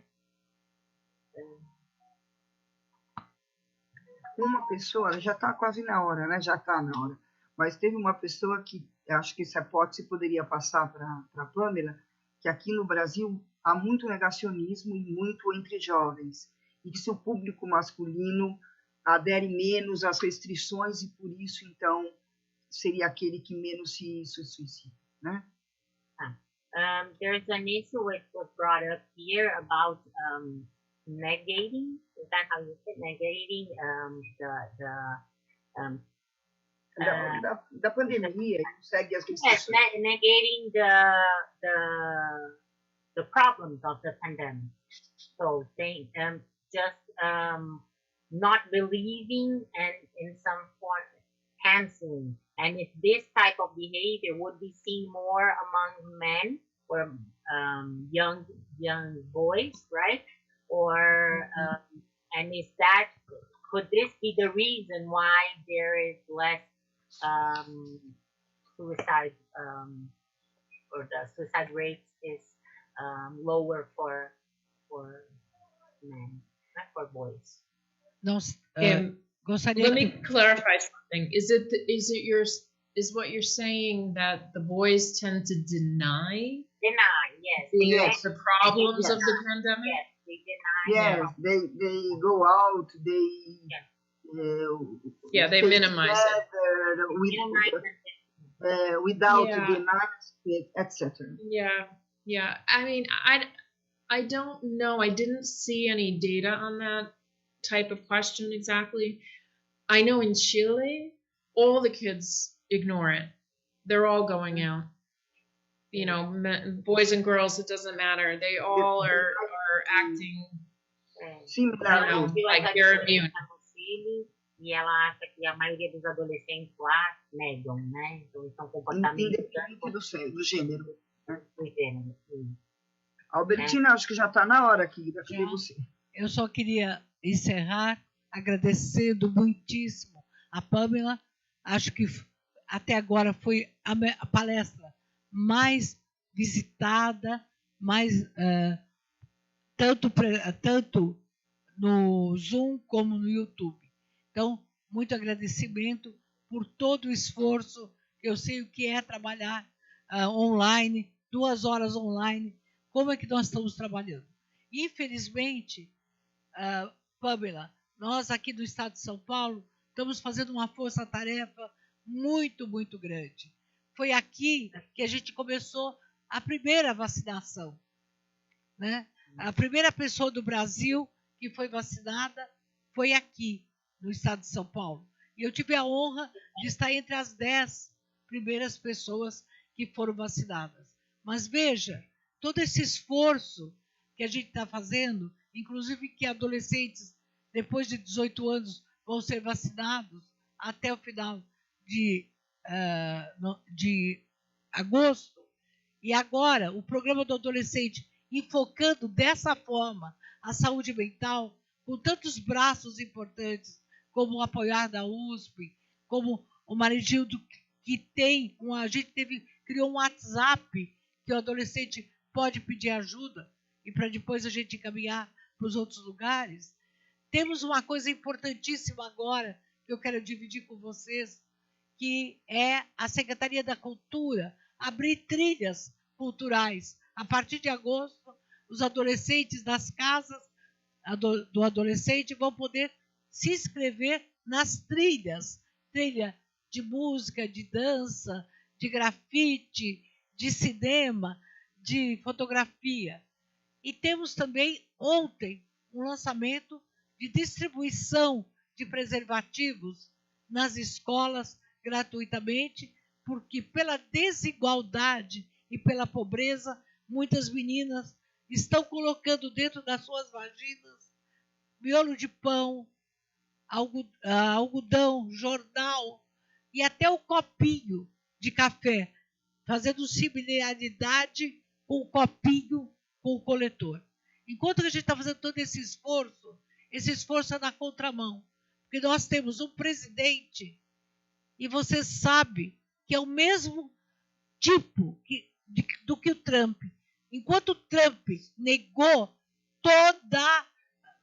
Uma pessoa, já está quase na hora, né? Já está na hora. Mas teve uma pessoa que, acho que essa hipótese poderia passar para a Pamela, que aqui no Brasil há muito negacionismo e muito entre jovens, e que seu público masculino adere menos às restrições e por isso, então, seria aquele que menos se suicida, né? There's an issue which was brought up here about negating. Is that how you say negating da pandemia, segue as restrições. Yes, negating the problems of the pandemic. So they just not believing and in some form canceling. And if this type of behavior would be seen more among men or young boys, right? Or and could this be the reason why there is less suicide, or the suicide rate is lower for men, not for boys? Não, gostaria Let me clarify something. Is what you're saying that the boys tend to deny? Yes. The problems of the pandemic? Yes, they deny. Yes, they go out, they minimize it. Without the mask, etc. Yeah. I mean, I don't know. I didn't see any data on that type of question exactly. I know in Chile, all the kids ignore it. They're all going out. You know, boys and girls, it doesn't matter. They all are acting like they're immune. E ela acha que a maioria dos adolescentes lá negam, né? Então, são comportamentos independente do gênero. Do gênero. Albertina, acho que já está na hora aqui de você. Eu só queria encerrar agradecendo muitíssimo a Pamela. Acho que até agora foi a palestra mais visitada, mais tanto no Zoom como no YouTube. Então, muito agradecimento por todo o esforço. Eu sei o que é trabalhar online, 2 horas online. Como é que nós estamos trabalhando? Infelizmente, Pamela, nós aqui do estado de São Paulo estamos fazendo uma força-tarefa muito, muito grande. Foi aqui que a gente começou a primeira vacinação, né? A primeira pessoa do Brasil que foi vacinada foi aqui, no estado de São Paulo. E eu tive a honra de estar entre as 10 primeiras pessoas que foram vacinadas. Mas veja, todo esse esforço que a gente está fazendo, inclusive que adolescentes, depois de 18 anos, vão ser vacinados até o final de agosto. E agora, o programa do adolescente, enfocando dessa forma a saúde mental, com tantos braços importantes, como o apoiar da USP, como o Maridildo, que tem, a gente criou um WhatsApp que o adolescente pode pedir ajuda e para depois a gente encaminhar para os outros lugares. Temos uma coisa importantíssima agora que eu quero dividir com vocês, que é a Secretaria da Cultura abrir trilhas culturais. A partir de agosto, os adolescentes das casas do adolescente vão poder se inscrever nas trilhas. Trilha de música, de dança, de grafite, de cinema, de fotografia. E temos também, ontem, um lançamento de distribuição de preservativos nas escolas gratuitamente, porque pela desigualdade e pela pobreza, muitas meninas estão colocando dentro das suas vaginas miolo de pão, algodão, jornal e até o copinho de café, fazendo similaridade com o copinho, com o coletor. Enquanto a gente está fazendo todo esse esforço é na contramão, porque nós temos um presidente e você sabe que é o mesmo tipo do que o Trump. Enquanto o Trump negou toda a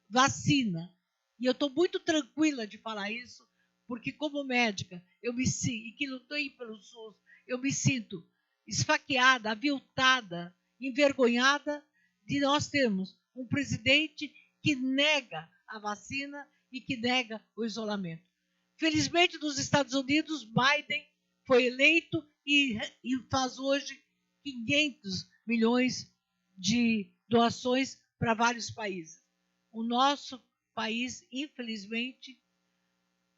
vacina, e eu estou muito tranquila de falar isso, porque como médica, e que lutei pelo SUS, eu me sinto esfaqueada, aviltada, envergonhada de nós termos um presidente que nega a vacina e que nega o isolamento. Felizmente, nos Estados Unidos, Biden foi eleito e faz hoje 500 milhões de doações para vários países. O nosso país, infelizmente,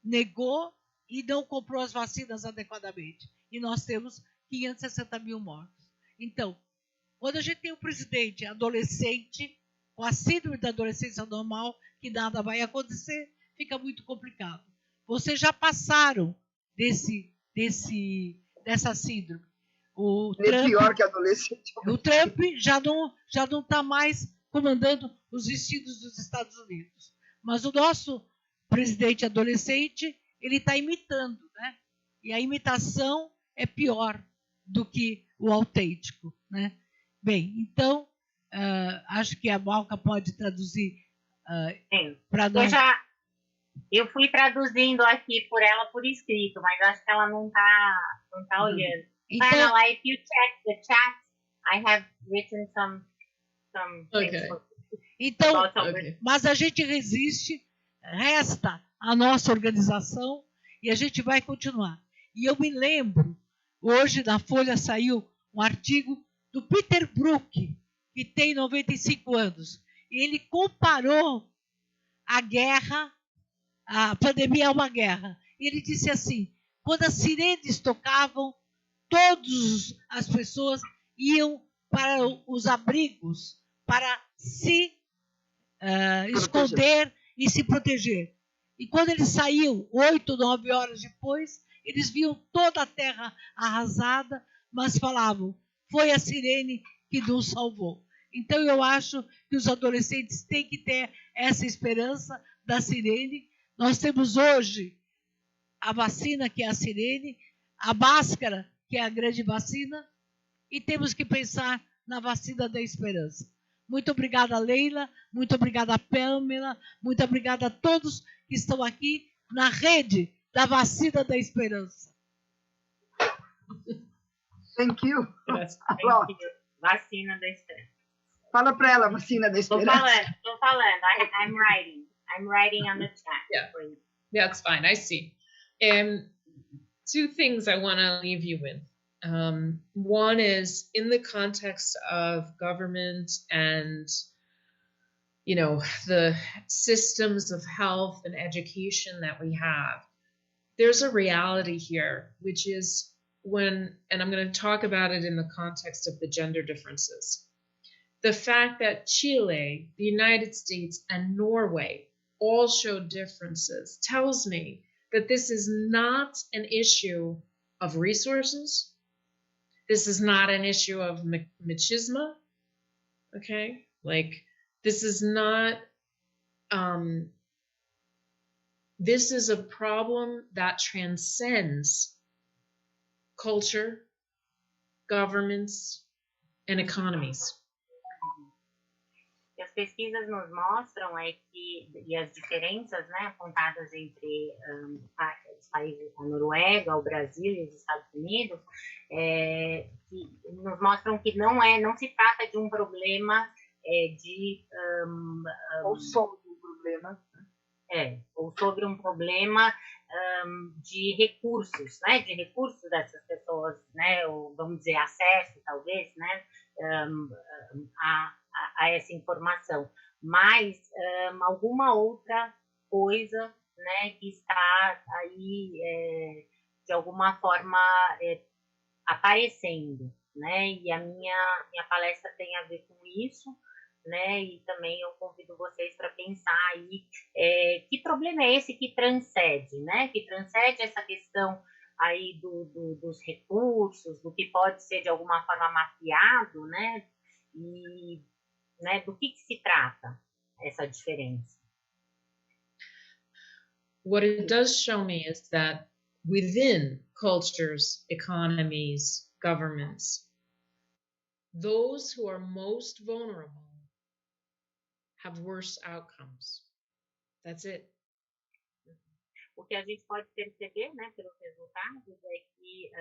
negou e não comprou as vacinas adequadamente. E nós temos 560 mil mortos. Então, quando a gente tem um presidente adolescente, com a síndrome da adolescência normal, que nada vai acontecer, fica muito complicado. Vocês já passaram dessa síndrome. É pior que adolescente. O Trump já não está mais comandando os destinos dos Estados Unidos. Mas o nosso presidente adolescente, ele está imitando, né? E a imitação é pior do que o autêntico, né? Bem, então, acho que a Malca pode traduzir para nós. Eu fui traduzindo aqui por ela por escrito, mas acho que ela não está olhando. Então, Pamela, if you check the chat, I have written some things. Então, mas a gente resiste, resta a nossa organização e a gente vai continuar. E eu me lembro, hoje na Folha saiu um artigo do Peter Brook, que tem 95 anos. E ele comparou a guerra, a pandemia é uma guerra. E ele disse assim, quando as sirenes tocavam, todas as pessoas iam para os abrigos, para se esconder e se proteger. E quando eles saíam, 8, 9 horas depois, eles viam toda a terra arrasada, mas falavam, foi a sirene que nos salvou. Então, eu acho que os adolescentes têm que ter essa esperança da sirene. Nós temos hoje a vacina, que é a sirene, a máscara, que é a grande vacina, e temos que pensar na vacina da esperança. Muito obrigada, Leila. Muito obrigada, Pamela. Muito obrigada a todos que estão aqui na rede da vacina da esperança. Thank you. Yes, thank you. Vacina da esperança. Fala para ela, vacina da esperança. Tô falando. I'm writing. I'm writing on the chat. Yeah. For you. That's fine. I see. Two things I want to leave you with. One is in the context of government and, you know, the systems of health and education that we have. There's a reality here, which is and I'm going to talk about it in the context of the gender differences. The fact that Chile, the United States, and Norway all show differences tells me that this is not an issue of resources. This is not an issue of machismo, okay? Like, this is not, this is a problem that transcends culture, governments, and economies. As pesquisas nos mostram e as diferenças, né, apontadas entre os países, a Noruega, o Brasil e os Estados Unidos, que nos mostram que não se trata de um problema ou sobre um problema. Ou sobre um problema de recursos, né, de recursos dessas pessoas, né, ou vamos dizer acesso, talvez, né, a essa informação, mas alguma outra coisa, né, que está aí de alguma forma aparecendo, né, e a minha palestra tem a ver com isso, né, e também eu convido vocês para pensar aí que problema é esse que transcende, né, que transcende essa questão aí dos recursos, do que pode ser de alguma forma mapeado, né, e né, do que se trata essa diferença. What it does show me is that within cultures, economies, governments, those who are most vulnerable have worse outcomes. That's it. O que a gente pode perceber, né, pelos resultados, é que,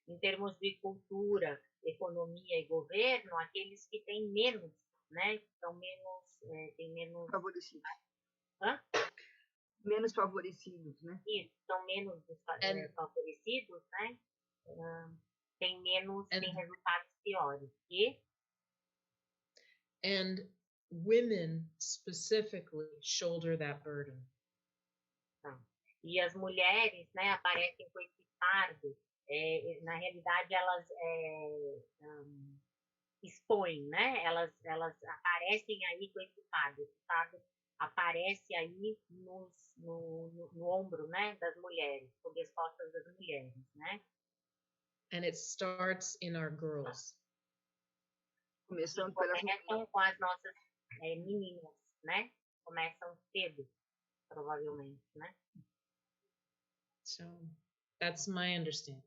em termos de cultura, economia e governo, aqueles que têm menos, né, são menos, têm menos favorecidos. Hã? Menos favorecidos, né? Isso, são menos favorecidos, né? Têm resultados piores. And women specifically shoulder that burden. E as mulheres, né, aparecem com esse fardo. Na realidade, elas expõem, né? Elas aparecem aí com esse fardo. Esse fardo aparece aí no ombro, né, das mulheres, sob as costas das mulheres, né? And it starts in our girls. Começando com as nossas meninas, né? Começam cedo, provavelmente, né? So that's my understanding.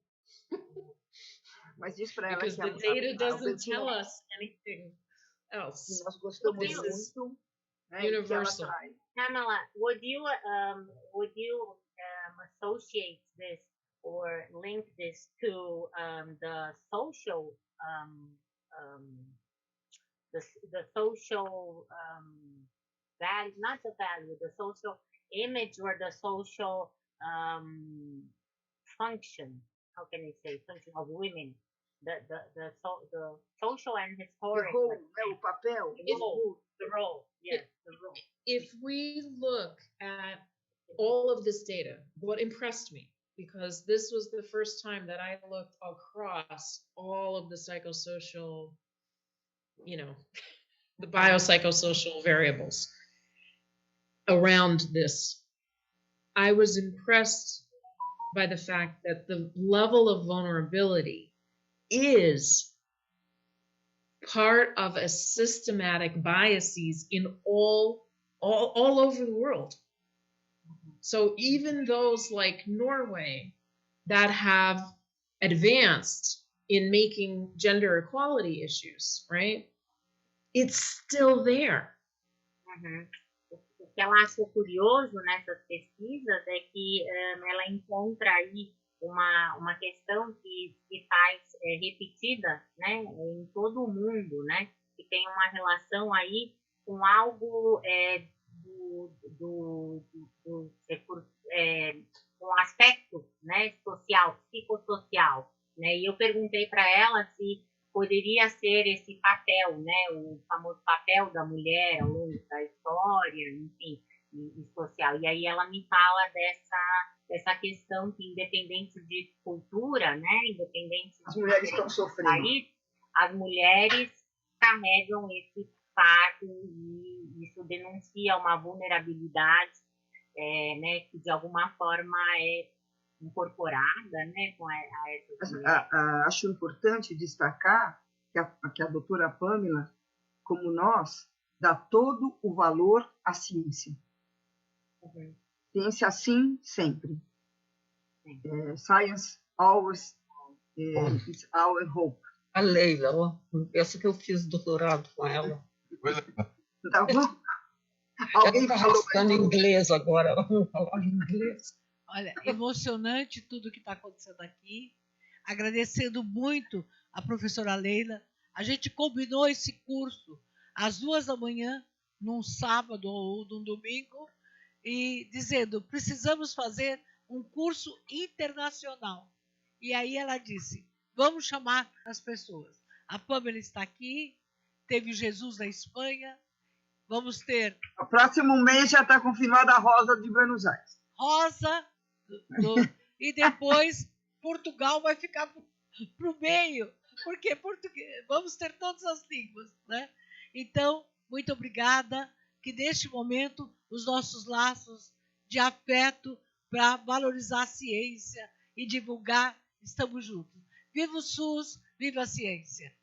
Mas diz para ela because the data doesn't tell us anything else. Nós gostamos This is muito, né, universal. Pamela, would you associate this or link this to the social the social value, not the value, the social image or the social function? How can I say function of women? The social and historic. O papel. The role. Yes, the role. If we look at all of this data, what impressed me, because this was the first time that I looked across all of the psychosocial, you know, the biopsychosocial variables around this, I was impressed by the fact that the level of vulnerability is part of a systematic biases in all over the world. So even those like Norway that have advanced in making gender equality issues, right? It's still there. Uhum. O que ela achou curioso nessas pesquisas é que ela encontra aí uma questão que se faz repetida, né, em todo o mundo, né, que tem uma relação aí com algo um aspecto, né, social, psicossocial, né, e eu perguntei para ela se poderia ser esse papel, né, o famoso papel da mulher ao longo da história, enfim, e social. E aí ela me fala dessa questão que, independente de cultura, né, independente as mulheres estão sofrendo. País, as mulheres carregam esse fardo e isso denuncia uma vulnerabilidade, né, que de alguma forma é incorporada, né, com essas mulheres. Acho importante destacar que a doutora Pamela, como nós, dá todo o valor à ciência. Uhum. Ciência sim, sempre. Science always is our hope. A Leila, essa que eu fiz doutorado com ela. Tá bom? Alguém falou em inglês agora, vamos falar em inglês. Olha, emocionante tudo que está acontecendo aqui. Agradecendo muito a professora Leila. A gente combinou esse curso às 2h, num sábado ou num domingo, e dizendo, precisamos fazer um curso internacional. E aí ela disse, vamos chamar as pessoas. A Pamela está aqui, teve o Jesus na Espanha, vamos ter... O próximo mês já está confirmada a Rosa de Buenos Aires. Rosa, e depois Portugal vai ficar para o meio, porque vamos ter todas as línguas, né? Então, muito obrigada, que neste momento os nossos laços de afeto para valorizar a ciência e divulgar, estamos juntos. Viva o SUS, viva a ciência!